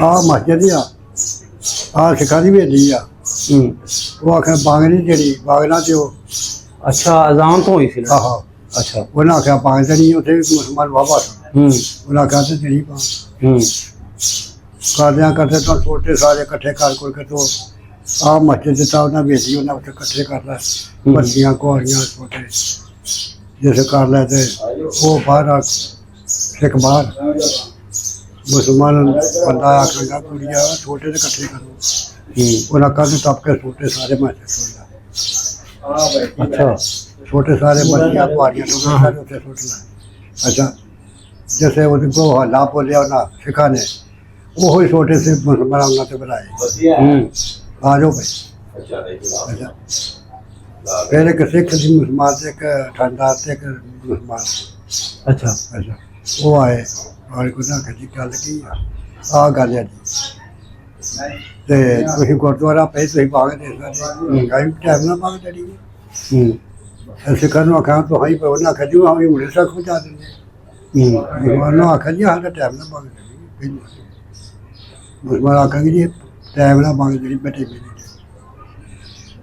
ਆ ਮਸਜਿਦ ਆ ਸਿੱਖਾਂ ਦੀ ਹਵੇਲੀ ਆ। ਉਹ ਆਖਿਆ ਬਾਗ ਨਹੀਂ ਜਿਹੜੀ ਬਾਗਨਾ ਤੇ ਉਹ ਅੱਛਾ ਅਜ਼ਾਨ ਤੋਂ ਹੋਈ ਸੀ ਨਾ? ਆਹੋ ਅੱਛਾ। ਉਹਨਾਂ ਆਖਿਆ ਬਾਗ ਤੇ ਨਹੀਂ, ਉੱਥੇ ਵੀ ਮੁਸਲਮਾਨ ਵਾਹਵਾ ਸਨ। ਉਹਨਾਂ ਆਖਿਆ ਤੇ ਜਿਹੜੀ ਬਾਗ ਕਰਦਿਆਂ ਕਰਦੇ ਤਾਂ ਛੋਟੇ ਸਾਰੇ ਇਕੱਠੇ ਕਰ ਕੇ ਤੋਂ ਆ ਮਸਜਿਦ ਦਿੱਤਾ ਉਹਨਾਂ ਹਵੇਲੀ ਉਹਨਾਂ ਉੱਥੇ ਇਕੱਠੇ ਕਰ ਲੈ ਬੱਚੀਆਂ ਕੁਆਰੀਆਂ ਛੋਟੇ ਜਿਸ ਕਰ ਲੈ ਤੇ ਉਹ ਬਾਹਰ ਆ ਸਿੱਖ ਬਾਹਰ ਮੁਸਲਮਾਨ ਬੰਦਾ ਆਖੇਗਾ ਕੁੜੀਆਂ ਛੋਟੇ ਤੇ ਇਕੱਠੇ ਕਰੋ। ਉਹਨਾਂ ਕੰਧ ਟੱਪ ਕੇ ਛੋਟੇ ਸਾਰੇ ਮਸਜਿਦ ਸੁੱਟ ਲੈ। ਅੱਛਾ। ਛੋਟੇ ਸਾਰੇ ਬੱਚੀਆਂ ਕੁਆਰੀਆਂ ਤੋਂ ਸਾਰੇ ਉੱਥੇ ਸੁੱਟ ਲੈ। ਅੱਛਾ जैसे उनको हल्ला बोलिया ना सिखा ने वो ही छोटे से मुसलमान उन्होंने बनाए आ जाओ भाई। अच्छा पहले एक सिख थी मुसलमान से एक ठंडार से एक मुसलमान। अच्छा अच्छा वो आए और कुछ ना कभी गल की आ गल है जी ते तुसीं गुरुद्वारा पे तुसीं मंगदे सारे टाइम टाइम ना मंगदे नहीं सिखा नूं आखां तो ही पे उन्होंने आखिया जी हम हुणे सख पहुंचा देंगे। मुसलमान आखा जी हाँ टाइम ना मंग मुसलमान आखा जी टाइम ना मंग जी बेटे मेरी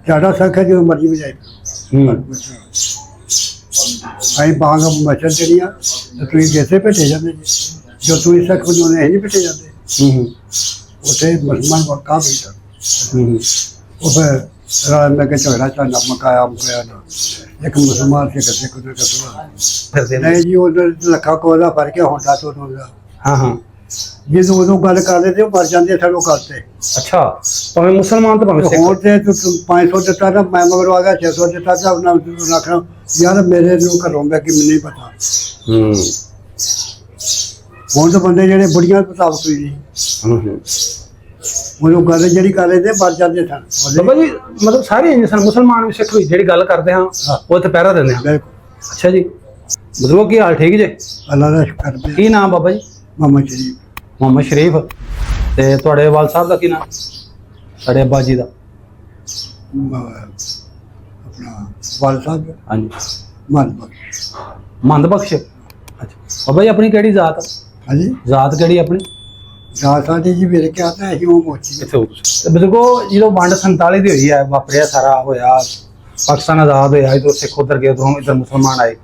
ज़्यादा सख है जो मर्जी में जाए अं बांग मचल जड़िया तो तुम जैसे भेटे जाते जो तुम सख जो नहीं भेटे जाते उसे मुसलमान कहाँ भेजा वो फिर मैं के झगड़ा झंडा मकाया मुकाया ना एक मुसलमान से कसे को नहीं जी उधर लखा कोला फर के होंडा तो हाँ हाँ जे दोनों गल कर लेते मर जाते साडो करते। अच्छा भावे मुसलमान तो भावे होर ते 500 दिता ना मैं मगर आ गया 600 दिता था उन्होंने आखना यार मेरे नूं घरों मैं कि नहीं पता हुण तो बंदे जेहड़े बुढ़ियां मुताबक हुई नहीं वो गल जी कर लेते मर जाते सन। बाबा जी मतलब सारे इंसान मुसलमान भी सिख भी जी गल करते हाँ वो तो पैरा देंगे। बिल्कुल। अच्छा जी मतलब की हाल ठीक जे? अल्लाह का शुक्र। की नाम बाबा जी? मोहम्मद शरीफ। मोहम्मद शरीफ ते तुहाडे वाल साहब का की नाम? साडे अब्बा जी दा अपना वाल साहब हाँ जी मंद बख्श। मंद बख्श। अच्छा बाबा जी अपनी केड़ी जात? हाँ जी जात केड़ी अपनी? जात साडी जी मेरे क्या आता है वो मोची किथे हो तुसीं? बिल्कुल जो वंड 47 दी हुई है वापरिया सारा होया पाकिस्तान आजाद होया इधर सिख उधर गए उधरों इधर मुसलमान आए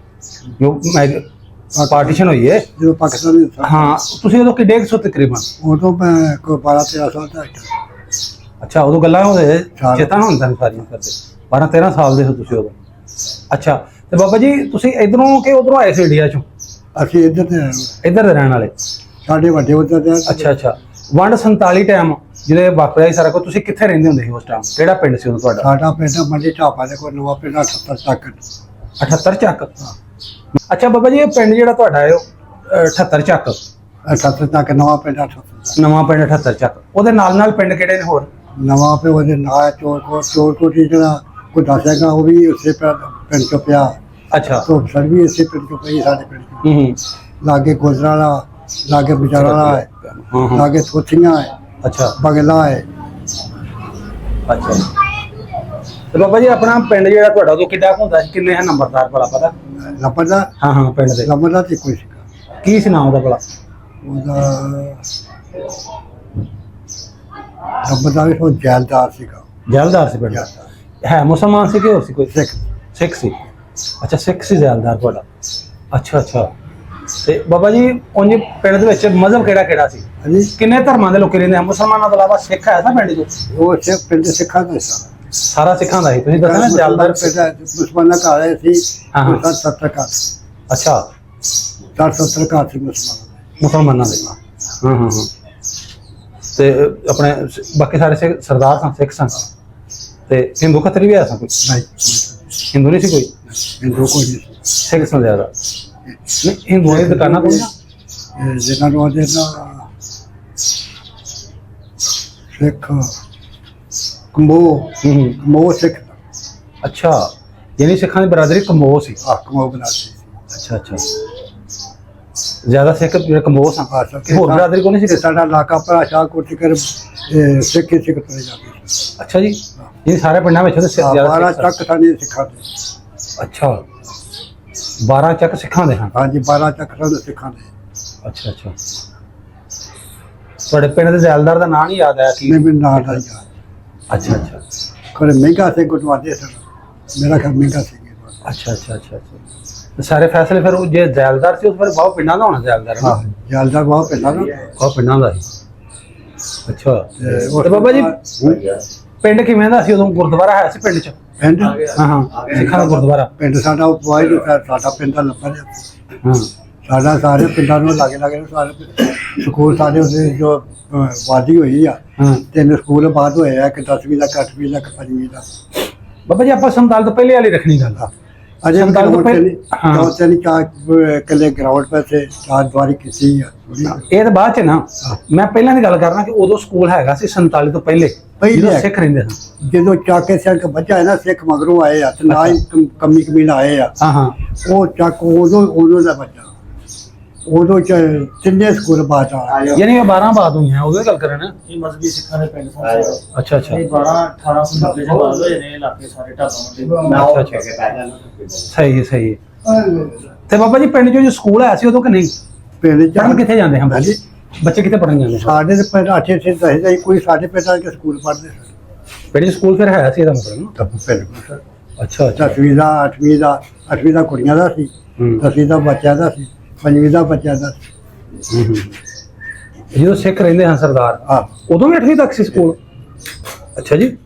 जो पार्टीशन हुई है जो पाकिस्तान में हाँ तुसीं उदों किड्डे सो तकरीबन? उदों मैं कोई 12-13 साल का था। अच्छा उदों गल्लां होंदे चेता ना हुंदा सारियां करदे 12-13 साल दे हो तुसीं उदों। अच्छा ते बाबा जी तुसीं इधरों कि उधरों आए सी इंडिया चों? ਅਸੀਂ ਇੱਧਰ ਦੇ इधर दे रहण वाले ਸਾਡੇ ਵੱਡੇ ਉੱਧਰ ਦੇ। अच्छा अच्छा ਵੰਡ 47 ਟਾਈਮ ਜਿਹੜੇ ਵਾਪਰਿਆ ਸੀ ਸਾਰਾ ਕੁਝ ਤੁਸੀਂ ਕਿੱਥੇ ਰਹਿੰਦੇ ਹੁੰਦੇ ਸੀ ਉਸ ਟਾਈਮ? ਕਿਹੜਾ ਪਿੰਡ ਸੀ ਉਹ ਤੁਹਾਡਾ? ਸਾਡਾ ਪਿੰਡ ਮੰਡੀ ਢਾਬਾ ਦੇ ਕੋਲ ਨਵਾਂ ਪਿੰਡ 78 ਚੱਕ। 78 ਚੱਕ। ਅੱਛਾ ਬਾਬਾ ਜੀ ਇਹ ਪਿੰਡ ਜਿਹੜਾ ਤੁਹਾਡਾ ਹੈ ਉਹ 78 ਚੱਕ 78 ਚੱਕ ਨਵਾਂ ਪਿੰਡ 78 ਨਵਾਂ ਪਿੰਡ 78 ਚੱਕ ਉਹਦੇ ਨਾਲ ਨਾਲ ਪਿੰਡ ਕਿਹੜੇ ਨੇ ਹੋਰ? ਨਵਾਂ ਪਿੰਡ ਉਹਦੇ ਨਾਲ ਚੋਰ ਜਿਹੜਾ ਕੋਈ ਦੱਸੇਗਾ ਉਹ ਵੀ ਉਸੇ ਪਿੰਡ ਤੋਂ ਪਿਆ। ਅੱਛਾ तो सर भी इसी पिंड को पई सारे पिंड लागे गोजराला लागे बिचाराला है लागे थोथियां है। अच्छा बगला है। अच्छा ਤੇ ਬਾਬਾ ਜੀ ਆਪਣਾ ਪਿੰਡ ਜਿਹੜਾ ਤੁਹਾਡਾ ਉਹ ਕਿੱਡਾ ਕੁ ਹੁੰਦਾ ਸੀ ਕਿੰਨੇ ਹੈ ਨੰਬਰਦਾਰ ਭਲਾ ਪਤਾ? लपदा ਹਾਂ ਹਾਂ ਪਿੰਡ ਦੇ लपदा ते कोई सिका ਕੀ ਸੀ ਨਾਮ ਉਹਦਾ ਭਲਾ? ਉਹਦਾ लपदा भी वो जैलदार सिका। ਜੈਲਦਾਰ ਸੀ ਪਿੰਡ ਹੈ ਮੁਸਲਮਾਨ ਸੀ ਕਿ ਹੋਰ ਸੀ ਕੋਈ? सिख ਸਿੱਖ ਸੀ। ਅੱਛਾ ਸਿੱਖ ਸੀ ਜੈਲਦਾਰ ਤੁਹਾਡਾ। ਅੱਛਾ ਅੱਛਾ ਤੇ ਬਾਬਾ ਜੀ ਉਂਝ ਪਿੰਡ ਦੇ ਵਿੱਚ ਮਜ਼ਹਬ ਕਿਹੜਾ ਕਿਹੜਾ ਸੀ? ਹਾਂਜੀ ਕਿੰਨੇ ਧਰਮਾਂ ਦੇ ਲੋਕ ਰਹਿੰਦੇ ਆ ਮੁਸਲਮਾਨਾਂ ਤੋਂ ਇਲਾਵਾ? ਸਿੱਖ ਹੈ ਨਾ ਪਿੰਡ 'ਚ? वो सिख पिंड सिखा का हिस्सा ਸਾਰਾ ਸਿੱਖਾਂ ਦਾ ਹੀ ਤੁਸੀਂ ਦੱਸਿਆ ਨਾ ਜੈਲਦਾਰ पिंड मुसलमान का है सी हाँ, हाँ। 70 का ਅੱਛਾ 70 का सी मुसलमान ਮੁਸਲਮਾਨਾਂ ਦੇ ਹਾਂ ਹਾਂ ਹਾਂ ਤੇ ਆਪਣੇ ਬਾਕੀ ਸਾਰੇ ਸਰਦਾਰ ਸਨ ਸਿੱਖ ਸਨ ਤੇ ਹਿੰਦੂ ਖੱਤਰੀ ਵੀ ਐਸਾ ਕੋਈ? नहीं ਹਿੰਦੂ ਨਹੀਂ ਸੀ ਕੋਈ? हिंदू को नहीं ਸਿੱਖ ਸਨ ਜ਼ਿਆਦਾ ਨਹੀਂ ਹਿੰਦੂਆਂ ਦੀ ਦੁਕਾਨਾਂ ਕੋਈ ਨਾ जिन्होंने ਉਹਦੇ ਨਾ ਸਿੱਖ ਕਮੋ ਸਿੱਖ ਅੱਛਾ ਯਾਨੀ ਸਿੱਖਾਂ ਦੀ ਬਰਾਦਰੀ ਕਮੋ ਸੀ? ਕਮੋ ਬਣਾਤੀ ਅੱਛਾ ਅੱਛਾ ਜ਼ਿਆਦਾ ਸਿੱਖ ਜਿਹੜੇ ਕਮੋ ਸਨ ਹੋਰ ਬਰਾਦਰੀ ਕੋਈ ਨਹੀਂ ਸੀ? ਸਾਡਾ ਇਲਾਕਾ ਭਰਾ ਸ਼ਾਹਕੋਟ ਕਰ ਸਿੱਖ ਹੀ ਸਿੱਖ ਤੁਰੇ ਜਾਂਦੇ ਸੀ। ਅੱਛਾ ਜੀ ਇਹ ਸਾਰੇ ਪਿੰਡਾਂ ਵਿੱਚ ਜ਼ਿਆਦਾ 12 ਸਿੱਖ ਸਨ। ਚੱਕ ਸਾਡੇ ਸਿੱਖਾਂ ਦੇ। ਅੱਛਾ 12 ਚੱਕ ਸਿੱਖਾਂ ਦੇ ਹਨ? ਹਾਂਜੀ 12 ਚੱਕ ਸਾਡੇ ਸਿੱਖਾਂ ਦੇ। ਅੱਛਾ ਅੱਛਾ ਤੁਹਾਡੇ ਪਿੰਡ ਦੇ ਜ਼ੈਲਦਾਰ ਦਾ ਨਾਂ ਨਹੀਂ ਯਾਦ ਆਇਆ ਕੀ? ਨਹੀਂ ਮੈਨੂੰ ਨਾਲ ਦਾ ਯਾਰ ਅੱਛਾ ਅੱਛਾ ਕੋਲੇ ਮਹਿੰਗਾ ਸੇ ਗੁਰਦੁਆਰੇ ਸਨ ਮੇਰਾ ਘਰ ਮਹਿੰਗਾ ਸੀ ਅੱਛਾ ਅੱਛਾ ਅੱਛਾ ਅੱਛਾ ਤੇ ਸਾਰੇ ਫੈਸਲੇ ਫਿਰ ਉਹ ਜੇ ਜ਼ੈਲਦਾਰ ਸੀ ਉਸ ਬਾਰੇ ਬਹੁਤ ਪਿੰਡਾਂ ਦਾ ਹੋਣਾ ਜ਼ੈਲਦਾਰ ਹਾਂ ਜਲਦਾ ਬਹੁਤ ਪੈਂਦਾ ਨਾ ਬਹੁਤ ਪਿੰਡਾਂ ਦਾ ਸੀ। ਅੱਛਾ ਉਸ ਤੇ ਬਾਬਾ ਜੀ ਤੋਂ ਪਿੰਡ ਕਿਵੇਂ ਦਾ ਸੀ ਉਦੋਂ? ਗੁਰਦੁਆਰਾ ਹੈ ਸੀ ਪਿੰਡ 'ਚ? ਪਿੰਡ ਹਾਂ ਹਾਂ ਸਿੱਖਾਂ ਦਾ ਗੁਰਦੁਆਰਾ। ਪਿੰਡ ਸਾਡਾ ਵਾਹਿਗੁਰੂ ਸਾਡਾ ਪਿੰਡ ਦਾ ਲੱਭਾ ਜਿਹਾ ਹਾਂ ਸਾਡਾ ਸਾਰੇ ਪਿੰਡਾਂ ਨੂੰ ਲਾਗੇ ਲਾਗੇ ਸਾਰੇ ਸਕੂਲ ਸਾਡੇ ਉਹਦੇ ਜੋ ਵਾਦੀ ਹੋਈ ਆ ਹਾਂ 3 ਸਕੂਲ ਬਾਅਦ ਹੋਏ ਆ, ਇੱਕ 10ਵੀਂ ਦਾ, ਇੱਕ 8ਵੀਂ ਦਾ, ਇੱਕ 5ਵੀਂ ਦਾ। ਬਾਬਾ ਜੀ ਆਪਾਂ 47 ਤੋਂ ਪਹਿਲੇ ਵਾਲੀ ਰੱਖਣੀ ਗੱਲ ਆ। ਅਜੇ ਸੰਤਾਲੀ ਤੋਂ ਗਰਾਊਂਡ ਪਹਿਲੇ- ਹਾਂ। ਦੋ ਤਿੰਨ ਚਾਰ ਕਿੱਲੇ ਗਰਾਊਂਡ ਪੈਸੇ 4 ਦੁਆਰੀ ਕੀਤੀ ਆ ਇਹ ਤਾਂ ਬਾਅਦ ਚ ਨਾ, ਮੈਂ ਪਹਿਲਾਂ ਦੀ ਗੱਲ ਕਰਨਾ ਕਿ ਉਦੋਂ ਸਕੂਲ ਹੈਗਾ ਸੀ 47 ਤੋਂ ਪਹਿਲੇ ਜਦੋਂ ਸਿੱਖ ਰਹਿੰਦੇ ਸਨ। ਜਦੋਂ ਚਾਕੇ ਸਿਆਕ ਬੱਚਾ ਹੈ ਨਾ ਸਿੱਖ ਮਗਰੋਂ ਆਏ ਆ ਤੇ ਨਾ ਹੀ ਕਮੀ ਕਮੀਨਾ ਆਏ ਆ ਹਾਂ ਹਾਂ ਉਹ ਚੱਕ ਉਦੋਂ ਦਾ ਬੱਚਾ ਉਦੋਂ ਚ ਤਿੰਨੇ ਸਕੂਲ ਬਾਅਦ ਆ ਯਾਨੀ ਇਹ 12 ਬਾਤ ਹੋਈਆਂ ਉਹਦੀ ਗੱਲ ਕਰਨ। ਇਹ ਮਜ਼ਬੀ ਸਿੱਖਾਂ ਦੇ ਪਿੰਡ ਸਨ। ਅੱਛਾ ਅੱਛਾ ਇਹ 1890 ਚ ਬਾਅਦ ਹੋਏ ਨੇ ਇਲਾਕੇ ਸਾਰੇ ਢਾਬਾਂ ਦੇ। ਅੱਛਾ ਅੱਛਾ ਸਹੀ ਹੈ ਸਹੀ ਹੈ। ਤੇ ਬਾਬਾ ਜੀ ਪਿੰਡ 'ਚ ਜੋ ਸਕੂਲ ਹੈ ਸੀ ਉਦੋਂ ਕਿ ਨਹੀਂ? ਪਿੰਡ ਪੜ੍ਹਨ ਚ ਕਿੱਥੇ ਜਾਂਦੇ ਹਾਂ ਬੱਚੇ? ਬੱਚੇ ਕਿੱਥੇ ਪੜ੍ਹਨ ਜਾਂਦੇ? ਸਾਡੇ ਦੇ ਪਿੰਡ 8-8 ਦਸ ਕੋਈ ਸਾਡੇ ਪਿੰਡਾਂ ਕੇ ਸਕੂਲ ਪੜ੍ਹਦੇ ਸਨ ਪਿੰਡ 'ਚ ਸਕੂਲ ਫਿਰ ਹੈ ਸੀ ਇਹਦਾ ਮਤਲਬ ਨਾ? ਤਾਂ ਬਿਲਕੁਲ ਅੱਛਾ ਅੱਛਾ 10ਵੀਂ ਦਾ 8ਵੀਂ ਦਾ ਕੁੜੀਆਂ ਦਾ ਸੀ, ਹੂੰ 10ਵੀਂ ਦਾ ਬੱਚਿਆਂ ਦਾ ਸੀ, 5ਵੀਂ ਦਾ ਬੱਚਿਆਂ ਦਾ ਸੀ। ਹੂੰ। ਜਦੋਂ ਸਿੱਖ ਰਹਿੰਦੇ ਹਨ ਸਰਦਾਰ ਆ ਉਦੋਂ ਵੀ 8ਵੀਂ ਤੱਕ ਸੀ ਸਕੂਲ? ਅੱਛਾ ਜੀ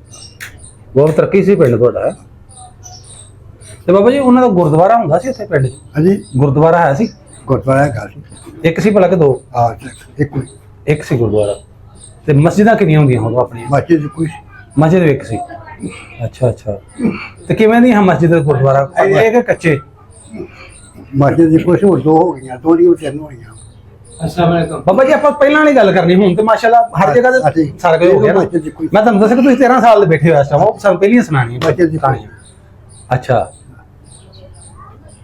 ਬਹੁਤ ਤਰੱਕੀ ਸੀ ਪਿੰਡ ਤੁਹਾਡਾ। ਤੇ ਬਾਬਾ ਜੀ ਉਹਨਾਂ ਦਾ ਗੁਰਦੁਆਰਾ ਹੁੰਦਾ ਸੀ ਉੱਥੇ ਪਿੰਡ 'ਚ? ਹਾਂਜੀ ਗੁਰਦੁਆਰਾ ਹੈ ਸੀ? ਗੁਰਦੁਆਰਾ ਹੈਗਾ ਸੀ ਇੱਕ ਸੀ ਭਲਾ ਕਿ ਦੋ? ਆ ਇੱਕ ਇੱਕ ਸੀ ਗੁਰਦੁਆਰਾ। ਤੇ ਮਸਜਿਦਾਂ ਕਿੰਨੀਆਂ ਹੁੰਦੀਆਂ ਉਦੋਂ ਆਪਣੀਆਂ? ਬੱਚੇ ਦੀ ਕੋਈ ਮਸਜਿਦ ਵੀ ਇੱਕ ਸੀ। ਅੱਛਾ ਅੱਛਾ ਤੇ ਕਿਵੇਂ ਦੀ ਹਾਂ ਮਸਜਿਦ ਤੇ ਗੁਰਦੁਆਰਾ ਇਹ ਕਿ ਕੱਚੇ? ਮਸਜਿਦ ਦੀ ਕੁਛ ਹੋਰ 2 ਹੋ ਗਈਆਂ, 2 ਨਹੀਂ 3 ਹੋਈਆਂ। ਅਸਲਾਮ ਵਾਲੇਕੁਮ। ਬਾਬਾ ਜੀ ਆਪਾਂ ਪਹਿਲਾਂ ਵਾਲੀ ਗੱਲ ਕਰਨੀ, ਹੁਣ ਤੇ ਮਾਸ਼ਾਅੱਲਾ ਹਰ ਜਗ੍ਹਾ ਤੇ ਅਸੀਂ- ਸਾਰਾ ਕੁਝ ਹੋ ਗਿਆ ਨਾ। ਮਸਜਿਦ ਦੀ ਕੋਈ- ਮੈਂ ਤੁਹਾਨੂੰ ਦੱਸਿਆ ਕਿ ਤੁਸੀਂ 13 ਸਾਲ ਦੇ ਬੈਠੇ ਹੋ ਇਸ ਟਾਈਮ, ਉਹ ਸਾਨੂੰ ਪਹਿਲੀਆਂ ਸੁਣਾਣੀਆਂ ਮਸਜਿਦ ਦੀ ਕੋਈ- ਅੱਛਾ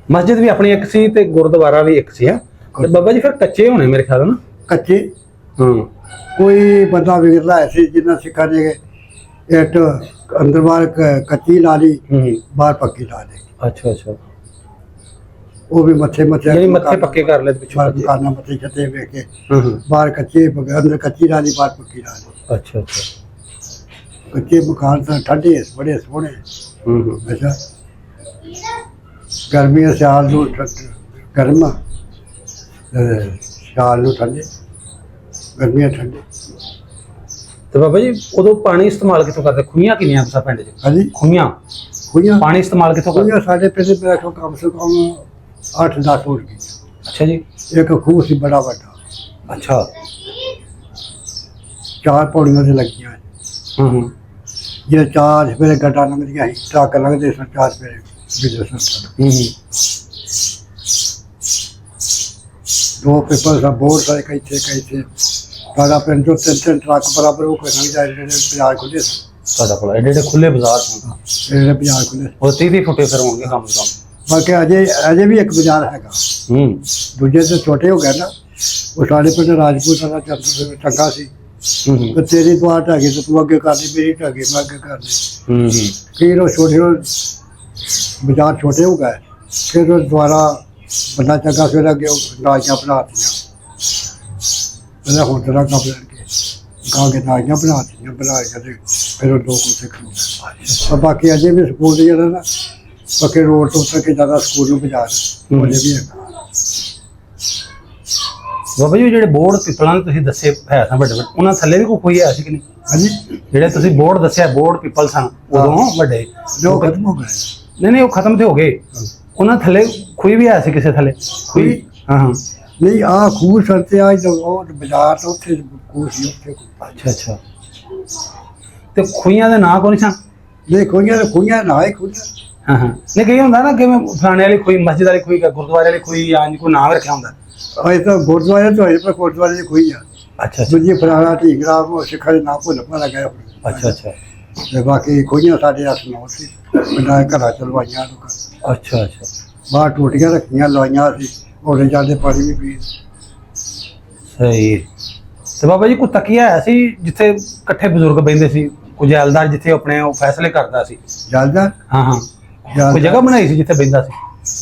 ਮਸਜਿਦ ਵੀ ਆਪਣੀ ਇੱਕ ਸੀ ਤੇ ਗੁਰਦੁਆਰਾ ਵੀ ਇੱਕ ਸੀ ਹੈ। ਤੇ ਬਾਬਾ ਜੀ ਫਿਰ ਕੱਚੇ ਹੋਣੇ ਮੇਰੇ ਖਿਆਲ ਨਾਲ। ਕੱਚੇ ਹਾਂ ਕੋਈ ਬੰਦਾ ਵਿਗੜਦਾ ਐਸੀ ਜਿੰਨਾ ਸਿੱਖਾਂ ਨੇ ਇੱਟ ਅੰਦਰ ਬਾਹਰ ਕੱਚੀ ਲਾ ਲਈ, ਹੂੰ ਬਾਹਰ ਪੱਕੀ ਲਾ ਲਈ। ਅੱਛਾ ਅੱਛਾ ਉਹ ਵੀ ਮੱਥੇ ਯਾਨੀ ਮੱਥੇ ਪੱਕੇ ਕਰ ਲਏ ਤੇ ਪਿੱਛੋਂ ਬਾਹਰ ਕੱਚੇ। ਮਕਾਨਾਂ ਮੱਥੇ ਛੱਤੇ ਵੇਖ ਕੇ ਹਾਂ ਹਾਂ ਬਾਹਰ ਕੱਚੇ ਅੰਦਰ ਕੱਚੀ ਲਾ ਲਈ, ਬਾਹਰ ਪੱਕੀ ਲਾ ਲਈ। ਅੱਛਾ ਅੱਛਾ ਕੱਚੇ ਮਕਾਨ ਤਾਂ ਠੰਡੇ ਬੜੇ ਸੋਹਣੇ। ਹੂੰ ਹੂੰ ਅੱਛਾ ਗਰਮੀਆਂ ਸਿਆਲ ਨੂੰ ਗਰਮ ਆ, ਤੇ ਸਿਆਲ ਨੂੰ ਠੰਡੇ, ਗਰਮੀਆਂ ਠੰਡੇ। ਤੇ ਬਾਬਾ ਜੀ ਉਦੋਂ ਪਾਣੀ ਇਸਤੇਮਾਲ ਕਿੱਥੋਂ ਕਰਦੇ? ਖੂਹੀਆਂ ਕਿੰਨੀਆਂ ਤੁਸਾਂ ਪਿੰਡ 'ਚ? ਹਾਂਜੀ ਖੂਹੀਆਂ ਖੂਹੀਆਂ ਪਾਣੀ ਇਸਤੇਮਾਲ ਕਿੱਥੋਂ ਕਰਦੇ? ਖੂਹੀਆਂ ਸਾਡੇ ਪਿੰਡ ਮੇਰਾ ਖਿਆਲ ਕਮ ਸੇ ਕਮ 8-10 ਹੋ ਗਈ। ਅੱਛਾ ਜੀ ਇੱਕ ਖੂਹ ਸੀ ਬੜਾ ਵੱਡਾ, ਅੱਛਾ 4 ਪੌੜੀਆਂ ਤੇ ਲੱਗੀਆਂ। ਹਾਂ ਹਾਂ ਜੇ 4 ਸਵੇਰੇ ਗੱਡਾ ਲੰਘਦੀਆਂ ਸੀ, ਟਰੱਕ ਲੰਘਦੇ ਸਨ 4 ਸਵੇਰੇ ਬਿਜਲੀ ਸਨ। ਹੂੰ 2 ਪੇਪਰ ਦਾ ਬੋਰਡ ਸਾਰੇ ਕਈ ਸਾਡਾ ਪਿੰਡ ਤੋਂ 3 ਟਰੱਕ ਬਰਾਬਰ ਹੋ ਕੇ ਲੰਘ ਜਾਂਦੇ, ਜਿਹੜੇ ਬਾਜ਼ਾਰ ਖੁੱਲੇ ਸਨ। ਤੁਹਾਡਾ ਕੋਲ ਐਡੇ ਐਡੇ ਖੁੱਲੇ ਬਾਜ਼ਾਰ ਸਨ, ਜਿਹੜੇ ਬਾਜ਼ਾਰ ਖੁੱਲੇ ਉਹ 30 ਫੁੱਟੇ ਫਿਰ ਹੋਣਗੇ ਕਮ ਸੇ ਕਮ। ਬਾਕੀ ਅਜੇ ਵੀ ਇੱਕ ਬਾਜ਼ਾਰ ਹੈਗਾ। ਹੂੰ ਦੂਜੇ ਤੇ ਛੋਟੇ ਹੋ ਗਏ ਨਾ, ਉਹ ਸਾਡੇ ਪਿੰਡ ਰਾਜਪੂਤਾਂ ਦਾ ਚੰਗਾ ਸੀ। ਹੂੰ ਤੇ ਤੇਰੀ ਦੁਆ ਢਾਗੇ ਤੇ ਤੂੰ ਅੱਗੇ ਕਰਦੀ, ਮੇਰੀ ਢਾਗੇ ਮੈਂ ਅੱਗੇ ਕਰਦੀ। ਹੂੰ ਫਿਰ ਉਹ ਛੋਟੇ ਬਾਜ਼ਾਰ ਛੋਟੇ ਹੋ ਗਏ, ਫਿਰ ਉਹ ਦੁਆਰਾ ਬੰਦਾ ਚੰਗਾ ਫਿਰ ਅੱਗੇ ਨਾਲੀਆਂ ਬਣਾਤੀਆਂ। ਪਹਿਲਾਂ ਹੁਣ ਤਰ੍ਹਾਂ ਕੰਮ ਲੈਣਗੇ ਕਾਂਗੇ ਨਾਲੀਆਂ ਬਣਾਤੀਆਂ, ਬਣਾ ਕੇ ਤੇ ਫਿਰ ਉਹ ਲੋਕ ਉੱਥੇ ਖਲੋਤੇ। ਬਾਕੀ ਅਜੇ ਵੀ ਸਕੂਲ ਦੇ ਜਿਹੜਾ ਨਾ ਪੱਕੇ ਰੋਡ ਤੋਂ ਉੱਤਰ ਕੇ ਜ਼ਿਆਦਾ ਸਕੂਲ ਨੂੰ ਬਾਜ਼ਾਰ ਅਜੇ ਵੀ ਹੈਗਾ। ਬਾਬਾ ਜੀ ਉਹ ਜਿਹੜੇ ਬੋਰਡ ਪਿੱਪਲਾਂ ਦੇ ਤੁਸੀਂ ਦੱਸੇ ਹੈ ਸਨ ਵੱਡੇ ਵੱਡੇ, ਉਹਨਾਂ ਥੱਲੇ ਵੀ ਕੋਈ ਖੂਹੀ ਹੈ ਸੀ ਕਿ ਨਹੀਂ? ਹਾਂਜੀ ਜਿਹੜੇ ਤੁਸੀਂ ਬੋਰਡ ਦੱਸਿਆ ਬੋਰਡ ਪਿੱਪਲ ਸਨ ਉਦੋਂ ਵੱਡੇ, ਜੋ ਖਤਮ ਹੋ ਗਏ। ਨਹੀਂ ਉਹ ਖਤਮ ਤੇ ਹੋ ਗਏ, ਉਹਨਾਂ ਥੱਲੇ ਖੂਹੀ ਵੀ ਹੈ ਸੀ ਕਿਸੇ ਥੱਲੇ? ਖੂਹੀ? ਹਾਂ ਹਾਂ ਨਹੀਂ ਆ ਖੂਹ ਸੰਤੇ ਆ ਉਹ ਬਾਜ਼ਾਰ ਤੋਂ ਉੱਥੇ ਖੂਹ ਸੀ ਉੱਥੇ। ਅੱਛਾ ਅੱਛਾ ਤੇ ਖੂਹੀਆਂ ਦੇ ਨਾਂ ਕੋਈ ਨਹੀਂ ਸਨ? ਨਹੀਂ ਖੂਹੀਆਂ ਨਾ ਹੀ ਖੂਹੀਆਂ। ਹਾਂ ਹਾਂ ਨਹੀਂ ਕਈ ਹੁੰਦਾ ਨਾ ਕਿ ਫਲਾਣੇ ਵਾਲੀ ਖੂਹੀ, ਮਸਜਿਦ ਵਾਲੀ ਖੂਹੀ, ਗੁਰਦੁਆਰੇ ਵਾਲੀ ਖੂਹੀ, ਜਾਂ ਕੋਈ ਨਾਮ ਰੱਖਿਆ ਹੁੰਦਾ। ਅਜੇ ਤਾਂ ਗੁਰਦੁਆਰੇ ਤੋਂ ਪਰ ਗੁਰਦੁਆਰੇ ਦੀ ਖੂਹੀ ਆ। ਅੱਛਾ ਅੱਛਾ ਦੂਜੀ ਫਲਾਣਾ ਢੀਗਰਾ ਉਹ ਸਿੱਖਾਂ ਦੇ ਨਾਂ ਭੁੱਲ ਭੁੱਲ ਗਏ। ਅੱਛਾ ਅੱਛਾ ਤੇ ਬਾਕੀ ਖੂਹੀਆਂ ਸਾਡੇ ਹੱਥ ਨਾਲ ਸੀ, ਪਿੰਡਾਂ ਦੇ ਘਰਾਂ ਚ ਲਵਾਈਆਂ ਲੋਕਾਂ। ਅੱਛਾ ਅੱਛਾ ਬਾਹਰ ਟੂਟੀਆਂ ਰੱਖੀਆਂ ਲਵਾਈਆਂ ਸੀ, ਉਹਦੇ ਜਾਂਦੇ ਪਾਣੀ ਵੀ ਪੀ। ਸਹੀ। ਤੇ ਬਾਬਾ ਜੀ ਕੋਈ ਤਕੀਆ ਹੈ ਸੀ ਜਿੱਥੇ ਇਕੱਠੇ ਬਜ਼ੁਰਗ ਬਹਿੰਦੇ ਸੀ, ਕੋਈ ਜੈਲਦਾਰ ਜਿੱਥੇ ਆਪਣੇ ਉਹ ਫੈਸਲੇ ਕਰਦਾ ਸੀ? ਜਲਦਾ ਹਾਂ ਹਾਂ ਕੋਈ ਜਗ੍ਹਾ ਬਣਾਈ ਸੀ ਜਿੱਥੇ ਬਹਿੰਦਾ ਸੀ?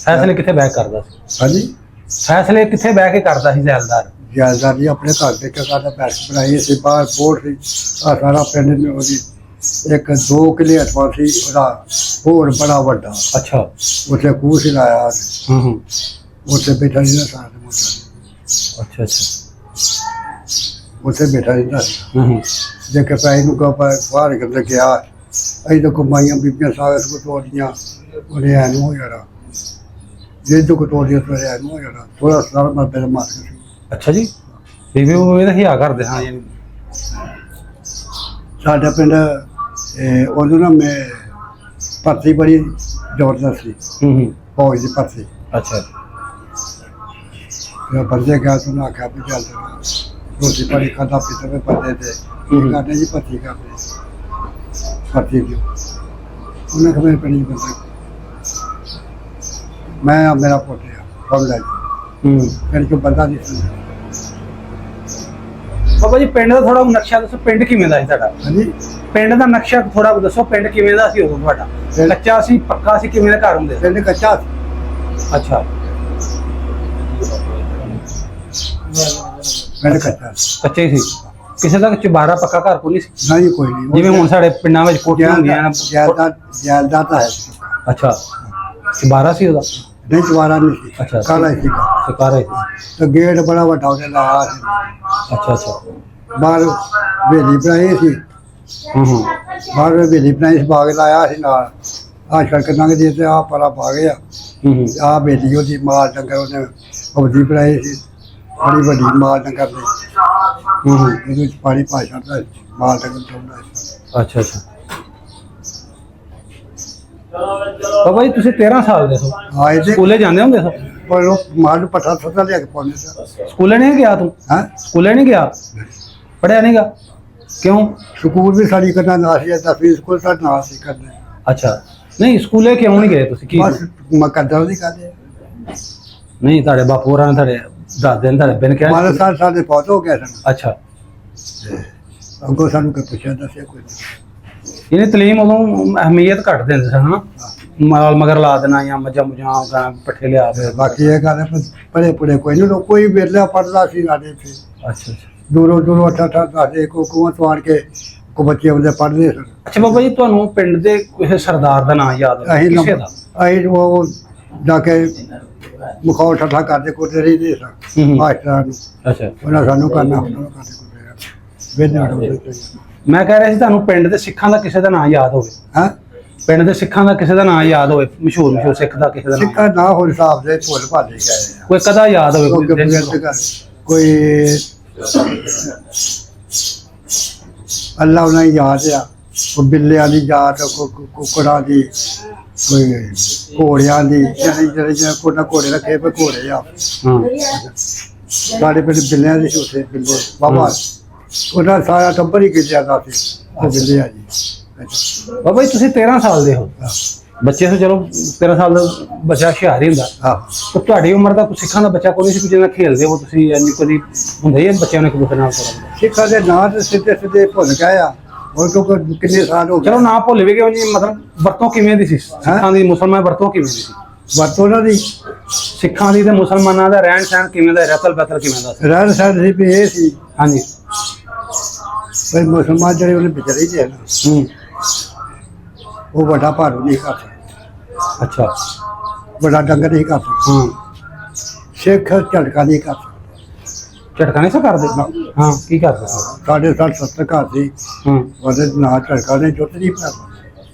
ਫੈਸਲੇ ਕਿੱਥੇ ਬਹਿ ਕੇ ਕਰਦਾ ਸੀ? ਹਾਂਜੀ ਫੈਸਲੇ ਕਿੱਥੇ ਬਹਿ ਕੇ ਕਰਦਾ ਸੀ ਜੈਲਦਾਰ? ਜਾਇਦਾਦ ਜੀ ਆਪਣੇ ਘਰ ਦੇ ਘਰ ਪੈਸੇ ਬਣਾਏ ਸੀ ਬਾਹਰ ਬੋਰਡ ਸੀ ਆ ਸਾਰਾ ਪਿੰਡ ਨੇ ਉਹਦੀ ਇੱਕ 2 ਕਿੱਲੇ ਅਥਵਾ ਸੀ ਉਹਦਾ ਹੋਰ ਬੜਾ ਵੱਡਾ ਅੱਛਾ ਉੱਥੇ ਖੂਹ ਸੀ ਲਾਇਆ ਹੂੰ ਉੱਥੇ ਬੈਠਾ ਸੀ ਨਾ ਸਾਰਾ ਮੁੰਡਾ ਅੱਛਾ ਅੱਛਾ ਉੱਥੇ ਬੈਠਾ ਰਹਿੰਦਾ ਸੀ ਹੂੰ ਜੇ ਕਿ ਪੈਸੇ ਨੂੰ ਕੋ ਬਾਹਰ ਕਿਤੇ ਗਿਆ ਅਸੀਂ ਤਾਂ ਕਮਾਈਆਂ ਬੀਬੀਆਂ ਸਾਗਰ ਕੋ ਤੋੜੀਆਂ ਉਹਨੇ ਐ ਨੂੰ ਹੋ ਜਾਣਾ ਜੇ ਤੋਂ ਕੋ ਤੋੜੀਆਂ ਫਿਰ ਐ ਨੂੰ ਹੋ ਜਾਣਾ ਥੋੜਾ ਸਾਰਾ ਮੈਂ ਪਹਿਲਾਂ ਮਾਰ ਕੇ ਅੱਛਾ ਜੀ ਬੀਬੀ ਉਹ ਇਹਦਾ ਹਿਆ ਕਰਦੇ ਹਾਂ ਜੀ ਸਾਡਾ ਪਿੰਡ ਉਦੋਂ ਨਾ ਮੈਂ ਭਰਤੀ ਬੜੀ ਜ਼ਬਰਦਸਤ ਸੀ ਹੂੰ ਫੌਜ ਦੀ ਭਰਤੀ ਅੱਛਾ ਜਦੋਂ ਬੰਦੇ ਗਿਆ ਤਾਂ ਉਹਨੇ ਆਖਿਆ ਵੀ ਚੱਲ ਰੋਟੀ ਪਾਣੀ ਖਾਧਾ ਪੀਤਾ ਵੀ ਬੰਦੇ ਤੇ ਕੀ ਕਰਦੇ ਜੀ ਭਰਤੀ ਕਰਦੇ ਭਰਤੀ ਦਿਓ ਉਹਨੇ ਕਿਹਾ ਮੇਰੇ ਪਿੰਡ ਦੀ ਬੰਦੇ ਮੈਂ ਆ ਮੇਰਾ ਪੁੱਤ ਆ ਫੌਜ ਲੈ ਹੂੰ ਪਿੰਡ ਚੋਂ ਬੰਦਾ ਨਹੀਂ ਸੀ ਬਾਬਾ ਜੀ ਪਿੰਡ ਦਾ ਥੋੜਾ ਨਕਸ਼ਾ ਦੱਸੋ ਪਿੰਡ ਕਿਵੇਂ ਦਾ ਸੀ ਤੁਹਾਡਾ ਹਾਂਜੀ ਪਿੰਡ ਦਾ ਨਕਸ਼ਾ ਥੋੜਾ ਦੱਸੋ ਪਿੰਡ ਕਿਵੇਂ ਦਾ ਸੀ ਉਦੋਂ ਤੁਹਾਡਾ ਕੱਚਾ ਸੀ ਪੱਕਾ ਸੀ ਕਿਵੇਂ ਦੇ ਘਰ ਹੁੰਦੇ ਪਿੰਡ ਕੱਚਾ ਸੀ ਅੱਛਾ ਪਿੰਡ ਕੱਚਾ ਸੀ ਕੱਚੇ ਹੀ ਸੀ ਕਿਸੇ ਦਾ ਚੁਬਾਰਾ ਪੱਕਾ ਘਰ ਕੋਈ ਨਹੀਂ ਸੀ ਨਹੀਂ ਕੋਈ ਨਹੀਂ ਜਿਵੇਂ ਹੁਣ ਸਾਡੇ ਪਿੰਡਾਂ ਵਿੱਚ ਕੋਠੀਆਂ ਹੁੰਦੀਆਂ ਨੇ ਜਾਇਦਾਦ ਤਾਂ ਹੈ ਅੱਛਾ ਚੁਬਾਰਾ ਸੀ ਉਹਦਾ ਨਹੀਂ ਚਵਾਰਾ ਨਹੀਂ ਸੀ ਅੱਛਾ ਕਾਲਾ ਹੀ ਸੀਗਾ ਸਰਕਾਰੇ ਤੇ ਗੇਟ ਬੜਾ ਵੱਡਾ ਉਹਨੇ ਲਾਇਆ ਸੀ ਅੱਛਾ ਅੱਛਾ ਬਾਹਰ ਹਵੇਲੀ ਬਣਾਈ ਸੀ ਹੂੰ ਬਾਹਰ ਹਵੇਲੀ ਬਣਾਈ ਸੀ ਬਾਗ ਲਾਇਆ ਸੀ ਨਾਲ ਆ ਸੜਕ ਲੰਘਦੀ ਤੇ ਆ ਪਰਾ ਬਾਗ ਆ ਹੂੰ ਆ ਬੇਲੀ ਉਹਦੀ ਮਾਲ ਡੰਗਰ ਉਹਨੇ ਹਵਦੀ ਬਣਾਈ ਸੀ ਬੜੀ ਵੱਡੀ ਮਾਲ ਡੰਗਰ ਦੀ ਇਹਦੇ ਵਿੱਚ ਪਾਣੀ ਪਾ ਛੱਡਦਾ ਸੀ, ਮਾਲ ਡੰਗਰ ਚੋਂਦਾ ਸੀ ਅੱਛਾ ਅੱਛਾ ਬਾਬਾ ਜੀ ਤੁਸੀਂ 13 ਸਾਲ ਦੇ ਹੋ ਆਏ ਤੇ ਸਕੂਲੇ ਜਾਂਦੇ ਹੁੰਦੇ ਸੋ ਪਰ ਉਹ ਮਾਲ ਨੂੰ ਪੱਠਾ ਸੱਤਾ ਲਿਆ ਕੇ ਪਾਉਂਦੇ ਸੀ ਸਕੂਲੇ ਨਹੀਂ ਗਿਆ ਤੂੰ ਹਾਂ ਸਕੂਲੇ ਨਹੀਂ ਗਿਆ ਪੜਿਆ ਨਹੀਂਗਾ ਕਿਉਂ ਸਕੂਲ ਵੀ ਸਾਡੀ ਕਰਨਾ ਨਾ ਸੀ 10ਵੀਂ ਸਕੂਲ ਸਾਡਾ ਨਾ ਸੀ ਕਰਨਾ ਅੱਛਾ ਨਹੀਂ ਸਕੂਲੇ ਕਿਉਂ ਨਹੀਂ ਗਏ ਤੁਸੀਂ ਕੀ ਬਸ ਮਕਦਰ ਦੀ ਕਰਦੇ ਨਹੀਂ ਤੁਹਾਡੇ ਬਾਪੂ ਹੋਰਾਂ ਨੇ ਤੁਹਾਡੇ ਦਾਦੇ ਨੇ ਤੁਹਾਡੇ ਬਿਨ ਕਿਹਾ ਮਾਰੇ ਸਾਲ ਸਾਡੇ ਫੌਤ ਹੋ ਗਏ ਸਨ ਅੱਛਾ ਅੱਗੋਂ ਸਾਨੂੰ ਕੋਈ ਪੁੱਛਿਆ ਦੱਸਿਆ ਕੋਈ ਇਹਨੇ ਤਲੀਮ ਉਦੋਂ ਅਹਿਮੀਅਤ ਘੱਟ ਦਿੰਦੇ ਸਨ ਹਨਾ ਮਾਲ ਮਗਰ ਲਾ ਦੇਣਾ ਜਾਂ ਮੱਝਾਂ ਮੁਝਾਂ ਗਾਂ ਪੱਠੇ ਲਿਆ ਦੇ ਬਾਕੀ ਇਹ ਗੱਲ ਹੈ ਪੜੇ ਪੁੜੇ ਕੋਈ ਨਹੀਂ ਕੋਈ ਵੇਲਾ ਪੜਦਾ ਸੀ ਸਾਡੇ ਇੱਥੇ ਅੱਛਾ ਅੱਛਾ ਦੂਰੋਂ ਦੂਰੋਂ ਅੱਠ ਦੱਸਦੇ ਕੋ ਸਵਾਰ ਕੇ ਕੋ ਬੱਚੇ ਉਹਦੇ ਪੜ੍ਹਦੇ ਸਨ ਅੱਛਾ ਬਾਬਾ ਜੀ ਤੁਹਾਨੂੰ ਪਿੰਡ ਦੇ ਕਿਸੇ ਸਰਦਾਰ ਦਾ ਨਾਮ ਯਾਦ ਹੈ ਕਿਸੇ ਦਾ ਅਸੀਂ ਉਹ ਜਾ ਕੇ ਮੁਖੌਲ ਠੱਠਾ ਕਰਦੇ ਕੋਤੇ ਰਹਿੰਦੇ ਸਨ ਮਾਸਟਰਾਂ ਨੂੰ ਅੱਛਾ ਉਹਨਾਂ ਸਾਨੂੰ ਕਰਨਾ ਉਹਨਾਂ ਨੂੰ ਕਰਦੇ ਕੋਤੇ ਮੈਂ ਕਹਿ ਰਿਹਾ ਸੀ ਤੁਹਾਨੂੰ ਪਿੰਡ ਦੇ ਸਿੱਖਾਂ ਦਾ ਕਿਸੇ ਦਾ ਨਾਮ ਯਾਦ ਹੋਵੇ ਹਾਂ ਪਿੰਡ ਦੇ ਸਿੱਖਾਂ ਦਾ ਕਿਸੇ ਦਾ ਨਾਮ ਯਾਦ ਹੋਵੇ ਮਸ਼ਹੂਰ ਸਿੱਖ ਦਾ ਕਿਸੇ ਦਾ ਨਾਮ ਸਿੱਕਾ ਨਾ ਹੋ ਹਿਸਾਬ ਦੇ ਭੁੱਲ ਭਾਲੇ ਗਏ ਕੋਈ ਕਦਾ ਯਾਦ ਹੋਵੇ ਕੋਈ ਕੋਈ ਦਿਨ ਕੋਈ ਅੱਲਾ ਉਹਨਾਂ ਦੀ ਯਾਦ ਆ ਕੋਈ ਬਿੱਲਿਆਂ ਦੀ ਯਾਦ ਕੋਈ ਕੁਕੜਾਂ ਦੀ ਕੋਈ ਘੋੜਿਆਂ ਦੀ ਜਿਹੜੇ ਕੋਨਾ ਘੋੜੇ ਰੱਖੇ ਪਏ ਘੋੜੇ ਆ ਹਾਂ ਸਾਡੇ ਪਿੰਡ ਬਿੱਲਿਆਂ ਦੀ ਸੀ ਉੱਥੇ ਬਿੱਲੇ ਬਾਬਾ ਉਹਨਾਂ ਸਾਰਾ ਟੱਬਰ ਹੀ ਕਿੱਲਿਆ ਦਾ ਸੀ ਉਹ ਬਿੱਲੇ ਆ ਜੀ ਬਾਬਾ ਜੀ ਤੁਸੀਂ 13 ਸਾਲ ਦੇ ਹੋ ਬੱਚੇ ਤੋਂ ਚਲੋ 13 ਸਾਲ ਦਾ ਬੱਚਾ ਹੁਸ਼ਿਆਰ ਹੀ ਹੁੰਦਾ ਹਾਂ ਤਾਂ ਤੁਹਾਡੀ ਉਮਰ ਦਾ ਕੋਈ ਸਿੱਖਾਂ ਦਾ ਬੱਚਾ ਕੋਈ ਨਹੀਂ ਸੀ ਜਿਹਦੇ ਨਾਲ ਖੇਡਦੇ ਹੋ ਤੁਸੀਂ ਇੰਨੀ ਕਦੀ ਹੁੰਦਾ ਹੀ ਹੈ ਬੱਚਿਆਂ ਨੂੰ ਇੱਕ ਦੂਸਰੇ ਨਾਲ ਖੇਡਣਾ ਸਿੱਖਾਂ ਦੇ ਨਾਂ ਤੇ ਸਿੱਧੇ ਸਿੱਧੇ ਭੁੱਲ ਗਏ ਆ ਹੋਰ ਕਿਉਂਕਿ ਕਿੰਨੇ ਸਾਲ ਹੋ ਗਏ ਚਲੋ ਨਾ ਭੁੱਲ ਵੀ ਗਏ ਜੀ ਮਤਲਬ ਵਰਤੋਂ ਕਿਵੇਂ ਦੀ ਸੀ ਸਿੱਖਾਂ ਦੀ ਮੁਸਲਮਾਨ ਵਰਤੋਂ ਕਿਵੇਂ ਦੀ ਸੀ ਵਰਤੋਂ ਉਹਨਾਂ ਦੀ ਸਿੱਖਾਂ ਦੀ ਤੇ ਮੁਸਲਮਾਨਾਂ ਦਾ ਰਹਿਣ ਸਹਿਣ ਕਿਵੇਂ ਦਾ ਰਤਲ ਬਤਲ ਕਿਵੇਂ ਦਾ ਸੀ ਰਹਿਣ ਸਹਿਣ ਸੀ ਵੀ ਇਹ ਸੀ ਹਾਂਜੀ ਪਰ ਮੁਸਲਮਾਨ ਜਿਹੜੇ ਉਹਨੇ ਵਿਚਾਰੇ ਜਿਹੇ ਨਾ ਉਹ ਵੱਡਾ ਭਾਰੂ ਨਹੀਂ ਕਰ ਸਕਦਾ ਅੱਛਾ ਵੱਡਾ ਡੰਗਰ ਨਹੀਂ ਕਰ ਸਕਦਾ ਹਾਂ ਸਿੱਖ ਝਟਕਾ ਨਹੀਂ ਕਰ ਸਕਦਾ ਝਟਕਾ ਨਹੀਂ ਸਾ ਕਰਦੇ ਹਾਂ ਕੀ ਕਰਦੇ ਸਾਡੇ 60-70 ਘਰ ਸੀ ਹਾਂ ਉਹਦੇ ਨਾਲ ਝਟਕਾ ਨੇ ਜੁੱਤ ਨਹੀਂ ਪਿਆ